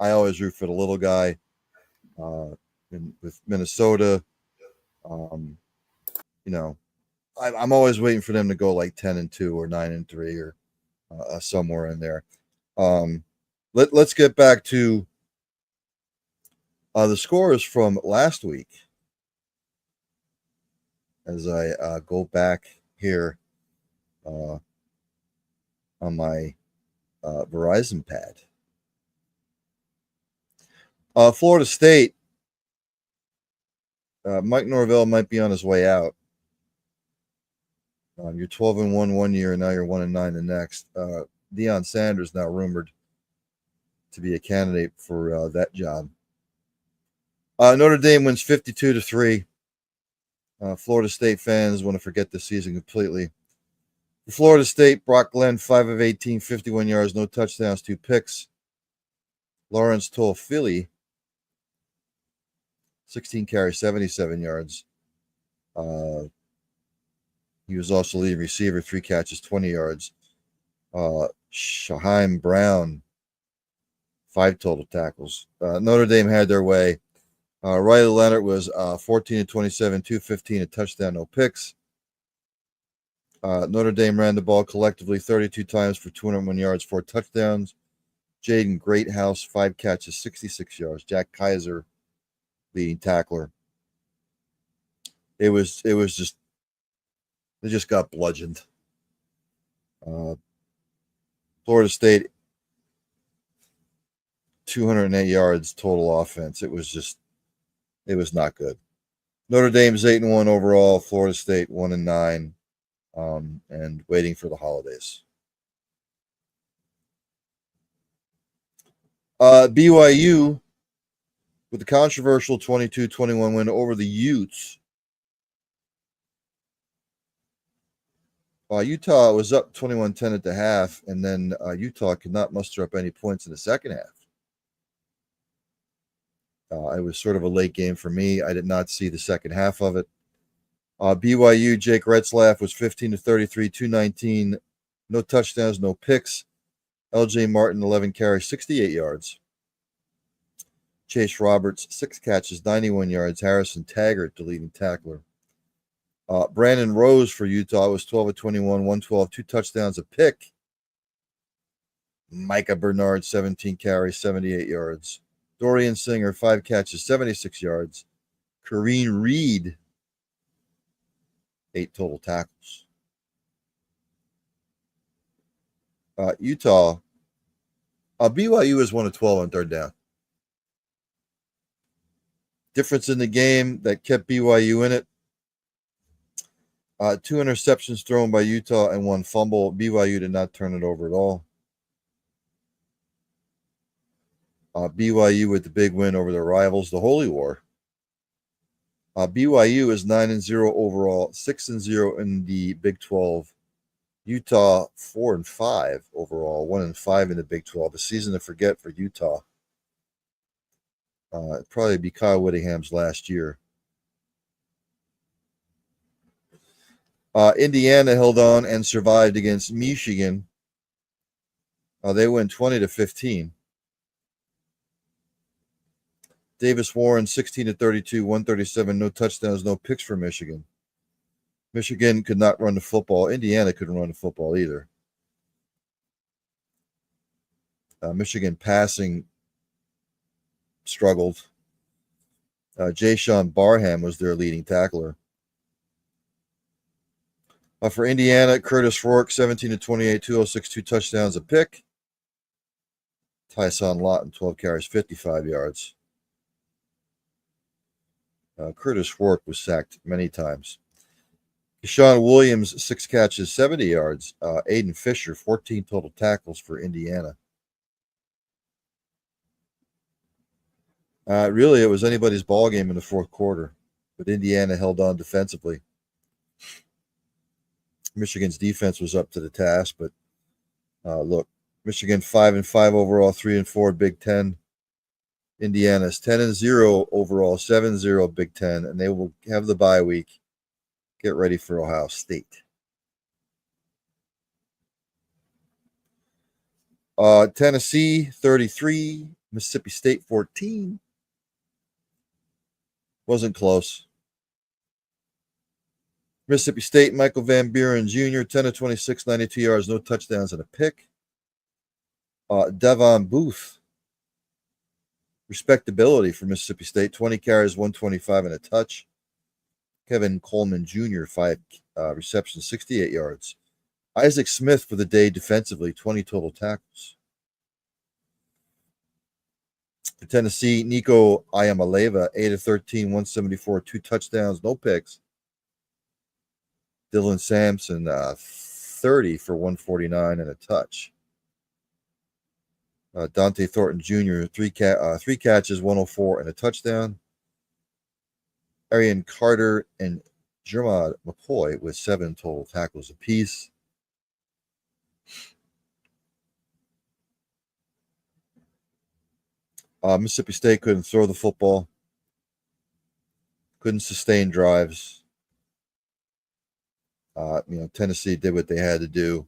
I always root for the little guy with Minnesota. I'm always waiting for them to go like 10-2 or 9-3 or somewhere in there. Let's get back to the scores from last week as I go back here on my Verizon pad. Florida State, Mike Norvell might be on his way out. You're 12-1 one year, and now you're 1-9 the next. Deion Sanders now rumored to be a candidate for that job. Notre Dame wins 52-3. Florida State fans want to forget this season completely. For Florida State, Brock Glenn, 5 of 18, 51 yards, no touchdowns, 2 picks. Lawrence Toafili, 16 carries, 77 yards. He was also leading receiver, 3 catches, 20 yards. Shaheem Brown, 5 total tackles. Notre Dame had their way. Riley Leonard was 14 of 27, 215, a touchdown, no picks. Notre Dame ran the ball collectively 32 times for 201 yards, 4 touchdowns. Jaden Greathouse, 5 catches, 66 yards. Jack Kaiser, leading tackler. It was just, they just got bludgeoned. Florida State, 208 yards total offense. It was not good. Notre Dame's 8-1 overall. Florida State 1-9, and waiting for the holidays. BYU with the controversial 22-21 win over the Utes. Utah was up 21-10 at the half, and then Utah could not muster up any points in the second half. It was sort of a late game for me. I did not see the second half of it. BYU, Jake Retzlaff was 15 of 33, 219, no touchdowns, no picks. LJ Martin, 11 carries, 68 yards. Chase Roberts, 6 catches, 91 yards. Harrison Taggart, the leading tackler. Brandon Rose for Utah was 12 of 21, 112, 2 touchdowns, a pick. Micah Bernard, 17 carries, 78 yards. Dorian Singer, 5 catches, 76 yards. Kareem Reed, 8 total tackles. Utah, BYU is 1 of 12 on third down. Difference in the game that kept BYU in it. 2 interceptions thrown by Utah and 1 fumble. BYU did not turn it over at all. BYU with the big win over their rivals, the Holy War. BYU is 9-0 overall, 6-0 in the Big 12. Utah 4-5 overall, 1-5 in the Big 12. A season to forget for Utah. It'd probably be Kyle Whittingham's last year. Indiana held on and survived against Michigan. They win 20-15. Davis Warren, 16 of 32, 137, no touchdowns, no picks for Michigan. Michigan could not run the football. Indiana couldn't run the football either. Michigan passing struggled. Jayshon Barham was their leading tackler. For Indiana, Curtis Rourke, 17 of 28, 206, 2 touchdowns, a pick. Tyson Lawton, 12 carries, 55 yards. Curtis Rourke was sacked many times. Deshaun Williams, 6 catches, 70 yards. Aiden Fisher, 14 total tackles for Indiana. Really, it was anybody's ball game in the fourth quarter, but Indiana held on defensively. Michigan's defense was up to the task, but look, Michigan 5-5 overall, 3-4 Big Ten. Indiana's 10-0 overall, 7-0 Big Ten, and they will have the bye week. Get ready for Ohio State. Tennessee 33, Mississippi State 14. Wasn't close. Mississippi State, Michael Van Buren Jr., 10 of 26, 92 yards, no touchdowns, and a pick. Devon Booth, respectability for Mississippi State, 20 carries, 125, and a touch. Kevin Coleman Jr., 5 receptions, 68 yards. Isaac Smith for the day defensively, 20 total tackles. For Tennessee, Nico Ayamaleva, 8 of 13, 174, 2 touchdowns, no picks. Dylan Sampson, 30 for 149 and a touch. Dante Thornton Jr., 3 catches, 104 and a touchdown. Arian Carter and Jermod McCoy with 7 total tackles apiece. Mississippi State couldn't throw the football, couldn't sustain drives. Tennessee did what they had to do.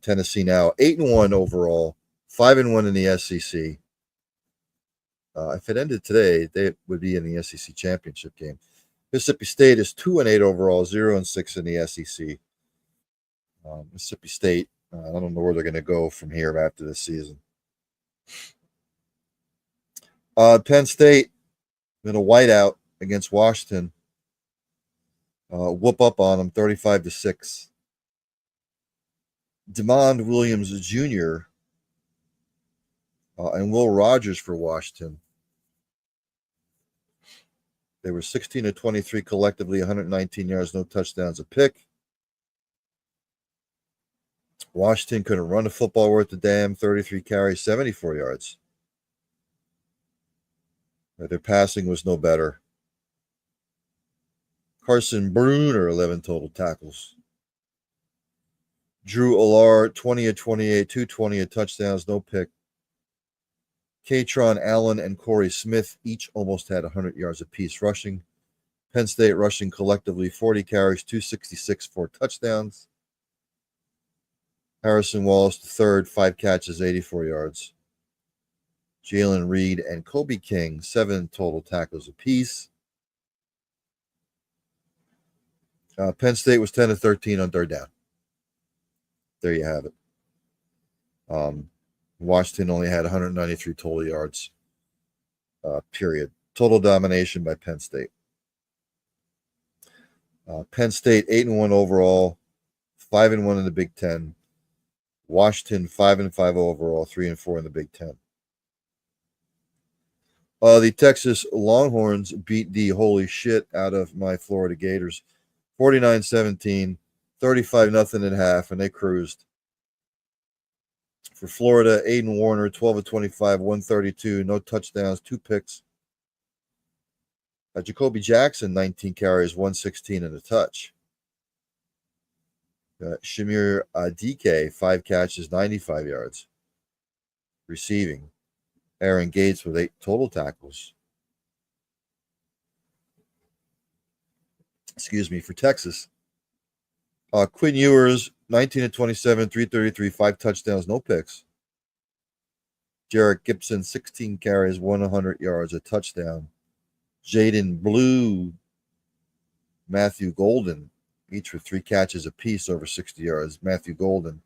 Tennessee now 8-1 overall, 5-1 in the SEC. If it ended today, they would be in the SEC championship game. Mississippi State is 2-8 overall, 0-6 in the SEC. Mississippi State, I don't know where they're going to go from here after this season. Penn State in a whiteout against Washington. Whoop up on them, 35-6. DeMond Williams Jr. And Will Rogers for Washington. They were 16-23 collectively, 119 yards, no touchdowns, a pick. Washington couldn't run the football worth a damn, 33 carries, 74 yards. Their passing was no better. Carson Bruner, 11 total tackles. Drew Allard, 20-28, 220 touchdowns, no pick. Katron Allen and Corey Smith each almost had 100 yards apiece rushing. Penn State rushing collectively 40 carries, 266, 4 touchdowns. Harrison Wallace III, 5 catches, 84 yards. Jalen Reed and Kobe King, 7 total tackles apiece. Penn State was 10-13 on third down. There you have it. Washington only had 193 total yards, period. Total domination by Penn State. Penn State 8-1 overall, 5-1 in the Big Ten. Washington 5-5 overall, 3-4 in the Big Ten. The Texas Longhorns beat the holy shit out of my Florida Gators, 49-17, 35-0 at half, and they cruised. For Florida, Aiden Warner, 12-25, 132, no touchdowns, 2 picks. Jacoby Jackson, 19 carries, 116 and a touch. Shamir Adike, 5 catches, 95 yards. Receiving. Aaron Gates with 8 total tackles. For Texas. Quinn Ewers, 19-27, 333, 5 touchdowns, no picks. Jarek Gibson, 16 carries, 100 yards, a touchdown. Jaden Blue, Matthew Golden, each with 3 catches apiece over 60 yards. Matthew Golden,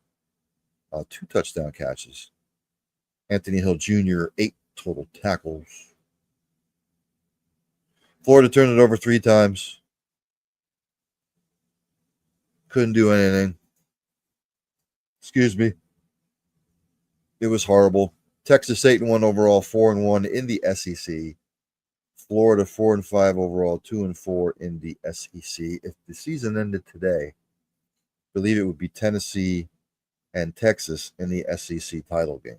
2 touchdown catches. Anthony Hill Jr., 8 total tackles. Florida turned it over 3 times. Couldn't do anything. It was horrible. Texas 8-1 overall, 4-1 in the SEC. Florida 4-5 overall, 2-4 in the SEC. If the season ended today, I believe it would be Tennessee and Texas in the SEC title game.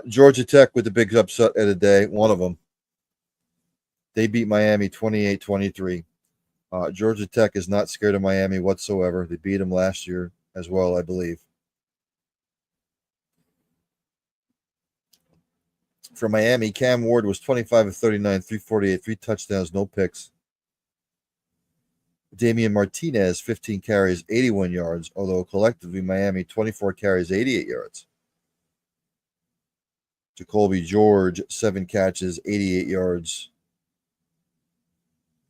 Georgia Tech with the big upset of the day, one of them. They beat Miami 28-23. Georgia Tech is not scared of Miami whatsoever. They beat them last year as well, I believe. For Miami, Cam Ward was 25-39, 348, 3 touchdowns, no picks. Damian Martinez, 15 carries, 81 yards, although collectively Miami, 24 carries, 88 yards. Jacoby George, 7 catches, 88 yards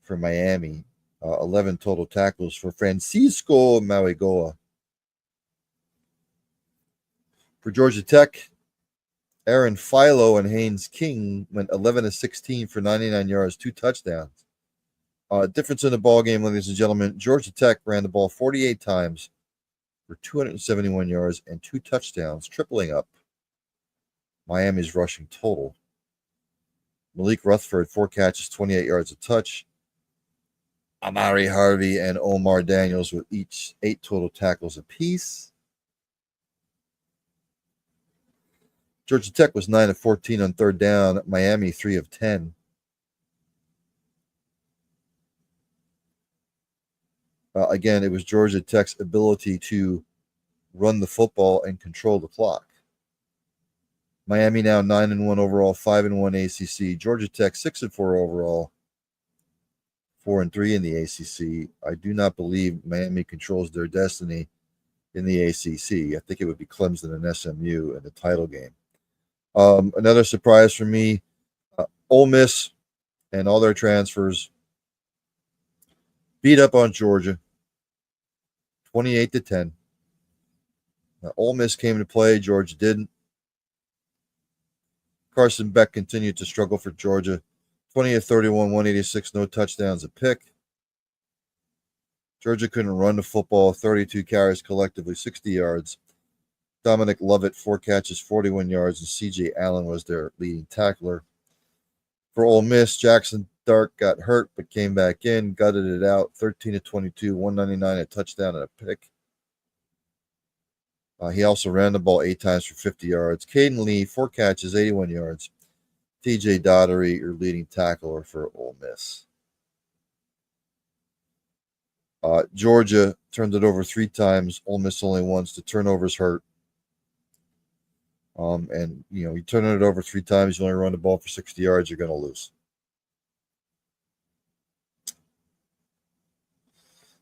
for Miami. 11 total tackles for Francisco Mauigoa. For Georgia Tech, Aaron Philo and Haynes King went 11-16 for 99 yards, 2 touchdowns. Difference in the ball game, ladies and gentlemen. Georgia Tech ran the ball 48 times for 271 yards and 2 touchdowns, tripling up Miami's rushing total. Malik Rutherford, 4 catches, 28 yards a touch. Amari Harvey and Omar Daniels with each 8 total tackles apiece. Georgia Tech was 9-14 on third down. Miami 3 of 10. Again, it was Georgia Tech's ability to run the football and control the clock. Miami now 9-1 overall, 5-1 ACC. Georgia Tech 6-4 overall, 4-3 in the ACC. I do not believe Miami controls their destiny in the ACC. I think it would be Clemson and SMU in the title game. Another surprise for me, Ole Miss and all their transfers beat up on Georgia, 28-10. Ole Miss came to play, Georgia didn't. Carson Beck continued to struggle for Georgia, 20-31, 186, no touchdowns, a pick. Georgia couldn't run the football, 32 carries collectively, 60 yards. Dominic Lovett, 4 catches, 41 yards, and C.J. Allen was their leading tackler. For Ole Miss, Jackson Dart got hurt but came back in, gutted it out, 13-22, 199, a touchdown and a pick. He also ran the ball 8 times for 50 yards. Caden Lee, 4 catches, 81 yards. T.J. Daugherty, your leading tackler for Ole Miss. Georgia turned it over 3 times. Ole Miss only once. The turnovers hurt. And, you turn it over 3 times, you only run the ball for 60 yards, you're going to lose.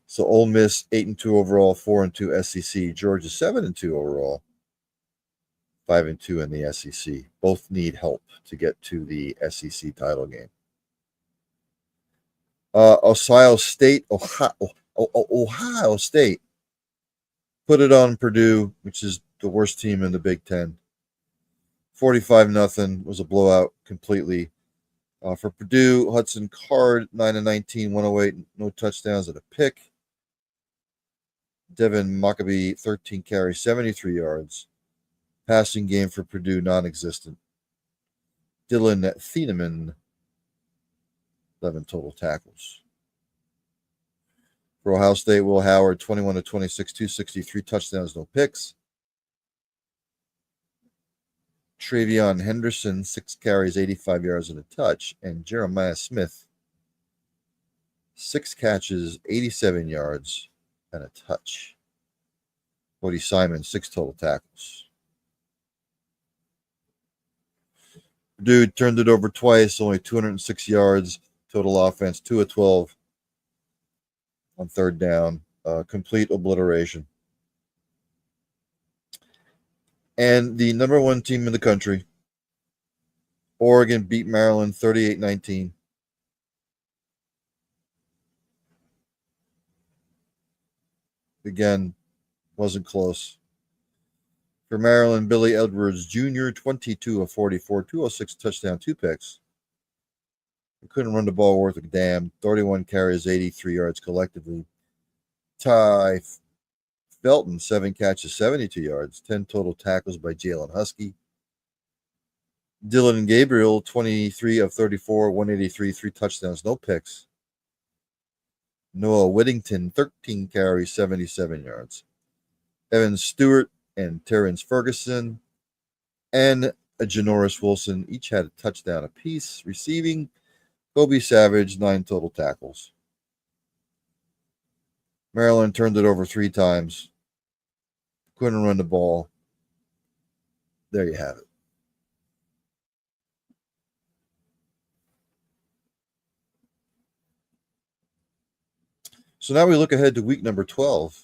So Ole Miss 8-2 overall, 4-2 SEC. Georgia 7-2 overall, 5-2 in the SEC. Both need help to get to the SEC title game. Ohio State put it on Purdue, which is the worst team in the Big Ten. 45-0 was a blowout completely. For Purdue, Hudson Card, 9-19, 108, no touchdowns and a pick. Devin Maccabee, 13 carries, 73 yards. Passing game for Purdue, non-existent. Dylan Thieneman, 11 total tackles. For Ohio State, Will Howard, 21-26, 263, touchdowns, no picks. Travion Henderson, 6 carries, 85 yards and a touch. And Jeremiah Smith, 6 catches, 87 yards and a touch. Cody Simon, 6 total tackles. Dude turned it over twice, only 206 yards. Total offense, 2 of 12 on third down. Complete obliteration. And the number 1 team in the country, Oregon, beat Maryland 38-19. Again, wasn't close. For Maryland, Billy Edwards Jr., 22 of 44, 206 touchdown, 2 picks. He couldn't run the ball worth a damn. 31 carries, 83 yards collectively. Ty Felton, 7 catches, 72 yards, 10 total tackles by Jalen Husky. Dylan Gabriel, 23 of 34, 183, 3 touchdowns, no picks. Noah Whittington, 13 carries, 77 yards. Evan Stewart and Terrence Ferguson and Janoris Wilson each had a touchdown apiece. Receiving, Kobe Savage, 9 total tackles. Maryland turned it over 3 times. Couldn't run the ball. There you have it. So now we look ahead to week number 12.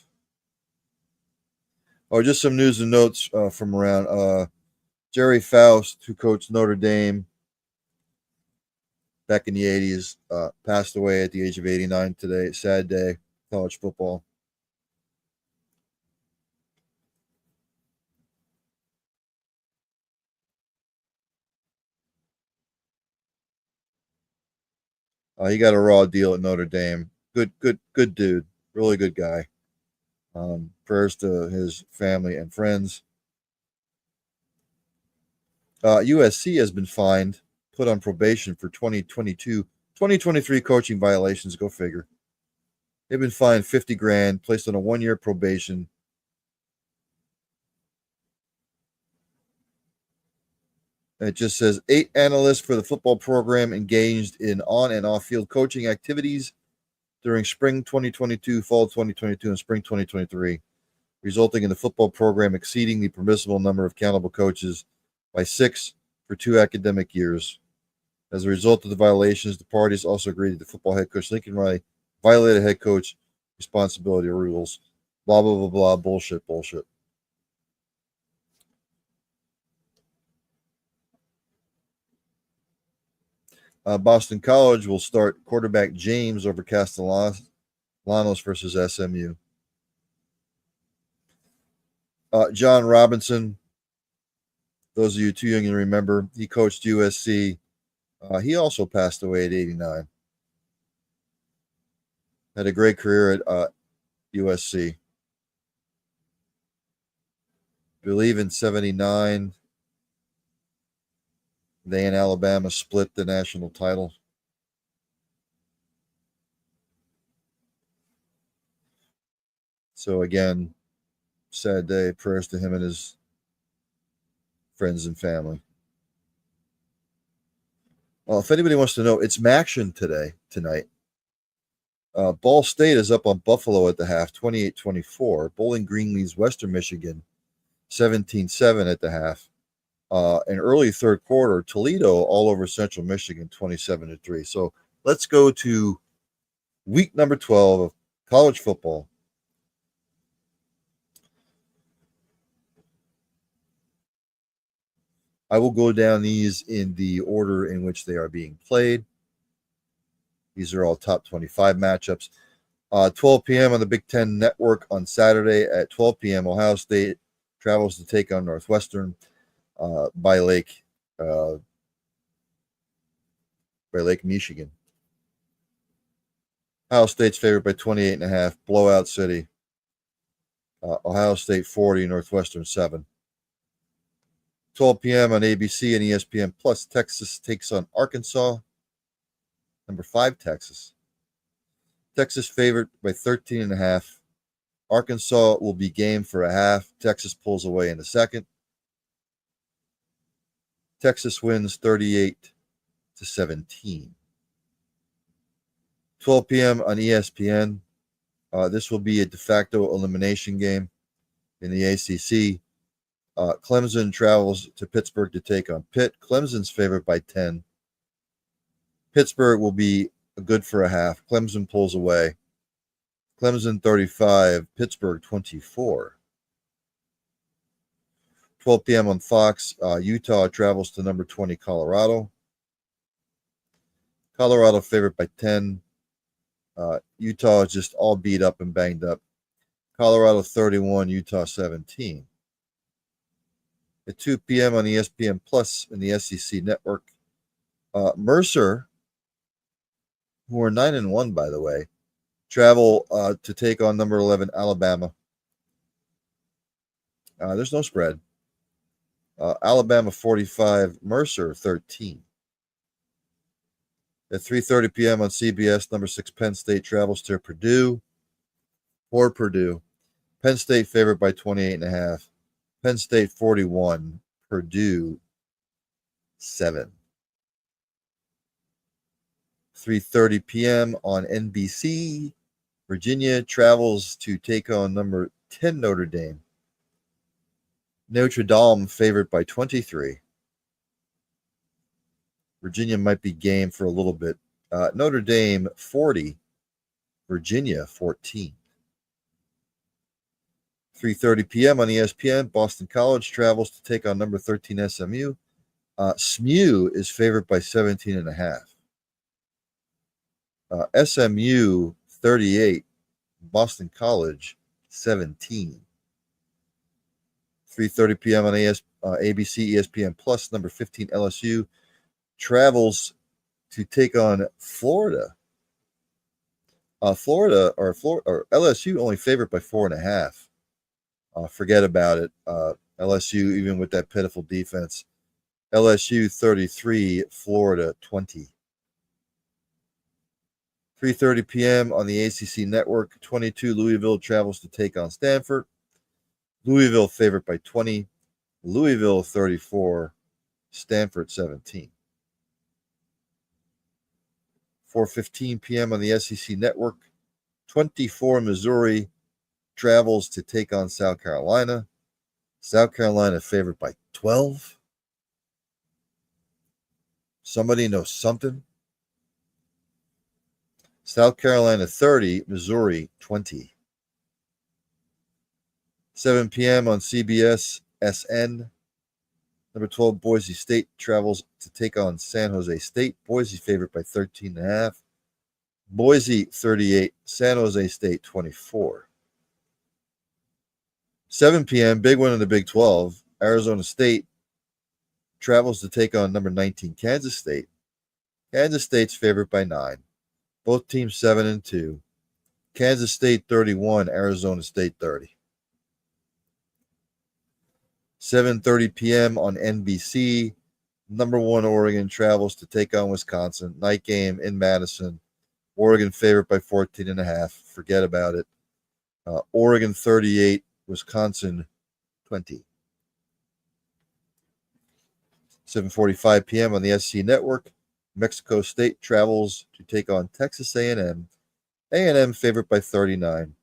Just some news and notes from around. Jerry Faust, who coached Notre Dame back in the 80s, passed away at the age of 89 today. Sad day, college football. He got a raw deal at Notre Dame. Good dude. Really good guy. Prayers to his family and friends. USC has been fined, put on probation for 2023 coaching violations. Go figure. They've been fined $50,000, placed on a 1-year probation. It just says 8 analysts for the football program engaged in on and off-field coaching activities during spring 2022, fall 2022, and spring 2023, resulting in the football program exceeding the permissible number of accountable coaches by 6 for 2 academic years. As a result of the violations, the parties also agreed that football head coach Lincoln Riley violated head coach responsibility rules. Blah, blah, blah, blah. Bullshit. Boston College will start quarterback James over Castellanos versus SMU. John Robinson, those of you too young to remember, he coached USC. He also passed away at 89. Had a great career at USC. I believe in 79, they and Alabama split the national title. So again, sad day. Prayers to him and his friends and family. Well, if anybody wants to know, it's Maction tonight. Ball State is up on Buffalo at the half, 28-24. Bowling Green leads Western Michigan 17-7 at the half. An early third quarter, Toledo all over Central Michigan, 27-3. So let's go to week number 12 of college football. I will go down these in the order in which they are being played. These are all top 25 matchups. 12 p.m. on the Big Ten Network on Saturday at 12 p.m. Ohio State travels to take on Northwestern by Lake Michigan. Ohio State's favored by 28.5. Blowout city. Ohio State 40, Northwestern 7. 12 p.m. on ABC and ESPN Plus. Texas takes on Arkansas. Number 5, Texas. Texas favored by 13.5. Arkansas will be game for a half. Texas pulls away in the second. Texas wins 38-17. 12 p.m. on ESPN. This will be a de facto elimination game in the ACC. Clemson travels to Pittsburgh to take on Pitt. Clemson's favored by 10. Pittsburgh will be good for a half. Clemson pulls away. Clemson 35, Pittsburgh 24. 12 p.m. on Fox. Utah travels to number 20, Colorado. Colorado favored by 10. Utah is just all beat up and banged up. Colorado 31, Utah 17. At 2 p.m. on ESPN Plus and the SEC Network, Mercer, who are 9-1 by the way, travel to take on number 11 Alabama. There's no spread. Alabama 45, Mercer 13. At 3:30 p.m. on CBS, number 6 Penn State travels to Purdue. For Purdue, Penn State favored by 28.5. Penn State 41, Purdue 7. 3:30 p.m. on NBC, Virginia travels to take on number 10 Notre Dame. Notre Dame favored by 23. Virginia might be game for a little bit. Notre Dame 40, Virginia 14. 3:30 p.m. on ESPN, Boston College travels to take on number 13 SMU. SMU is favored by 17.5. SMU 38, Boston College 17. 3:30 p.m. on ABC, ESPN Plus, number 15 LSU travels to take on Florida. Florida or LSU only favored by 4.5. Forget about it. LSU, even with that pitiful defense. LSU 33, Florida 20. 3:30 p.m. on the ACC Network, 22 Louisville travels to take on Stanford. Louisville favored by 20. Louisville 34, Stanford 17. 4:15 p.m. on the SEC Network, 24 Missouri travels to take on South Carolina. South Carolina favored by 12. Somebody knows something? South Carolina 30, Missouri 20. 7 p.m. on CBS SN. Number 12, Boise State travels to take on San Jose State. Boise favorite by 13.5. Boise 38, San Jose State 24. 7 p.m., big one in the Big 12. Arizona State travels to take on number 19, Kansas State. Kansas State's favored by 9. Both teams 7-2. Kansas State 31, Arizona State 30. 7:30 p.m. on NBC. Number 1 Oregon travels to take on Wisconsin. Night game in Madison. Oregon favored by 14.5. Forget about it. Oregon 38, Wisconsin 20. 7:45 p.m. on the SC Network. Mexico State travels to take on Texas A&M. A&M favored by 39.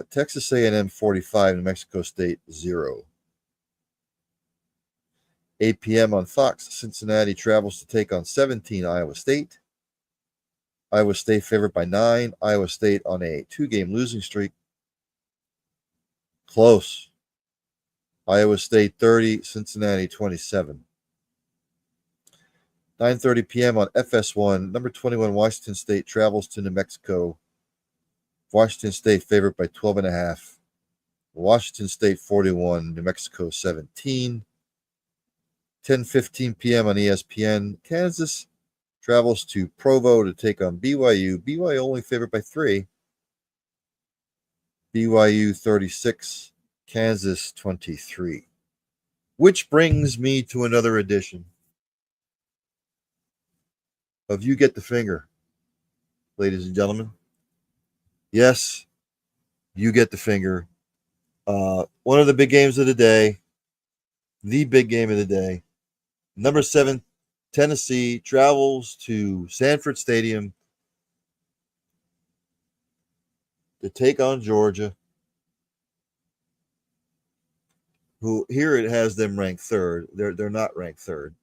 Texas A&M 45 and Mexico State 0. 8 p.m. on Fox. Cincinnati travels to take on 17 Iowa State. Iowa State favored by 9. Iowa State on a 2-game losing streak. Close. Iowa State 30, Cincinnati 27. 9:30 p.m. on FS1. Number 21 Washington State travels to New Mexico. Washington State favored by 12.5. Washington State 41, New Mexico 17. 10:15 p.m. on ESPN. Kansas travels to Provo to take on BYU. BYU only favored by 3. BYU 36, Kansas 23. Which brings me to another edition of You Get the Finger, ladies and gentlemen. Yes, you get the finger. One of the big games of the day, the big game of the day. Number 7, Tennessee travels to Sanford Stadium to take on Georgia, who here it has them ranked 3rd. They're not ranked 3rd.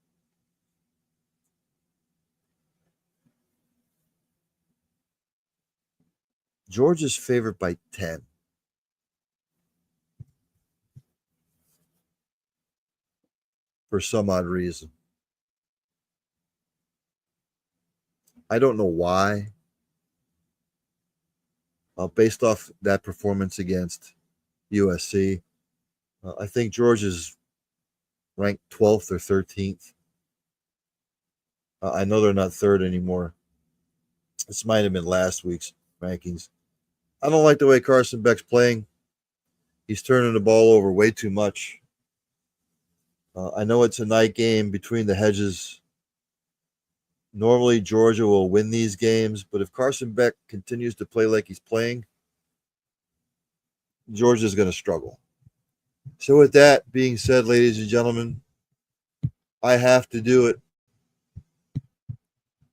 Georgia's favored by 10. For some odd reason. I don't know why. Based off that performance against USC, I think Georgia's ranked 12th or 13th. I know they're not 3rd anymore. This might have been last week's rankings. I don't like the way Carson Beck's playing. He's turning the ball over way too much. I know it's a night game between the hedges. Normally, Georgia will win these games, but if Carson Beck continues to play like he's playing, Georgia's going to struggle. So with that being said, ladies and gentlemen, I have to do it.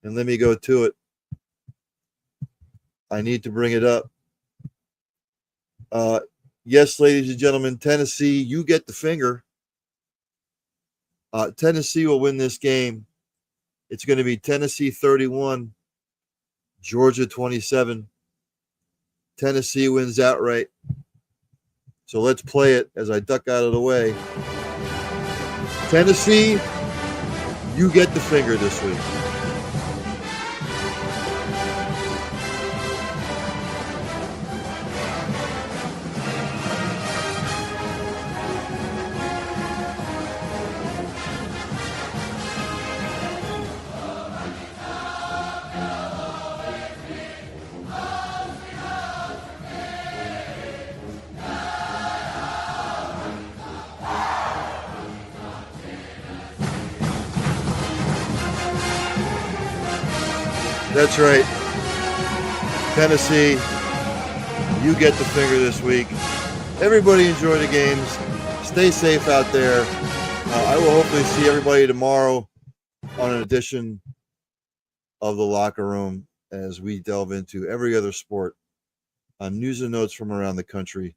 And let me go to it. I need to bring it up. Yes, ladies and gentlemen, Tennessee, you get the finger. Tennessee will win this game. It's going to be Tennessee 31, Georgia 27. Tennessee wins outright. So let's play it as I duck out of the way. Tennessee, you get the finger this week. That's right. Tennessee, you get the finger this week. Everybody enjoy the games. Stay safe out there. I will hopefully see everybody tomorrow on an edition of The Locker Room as we delve into every other sport on news and notes from around the country.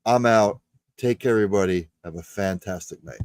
I'm out. Take care, everybody. Have a fantastic night.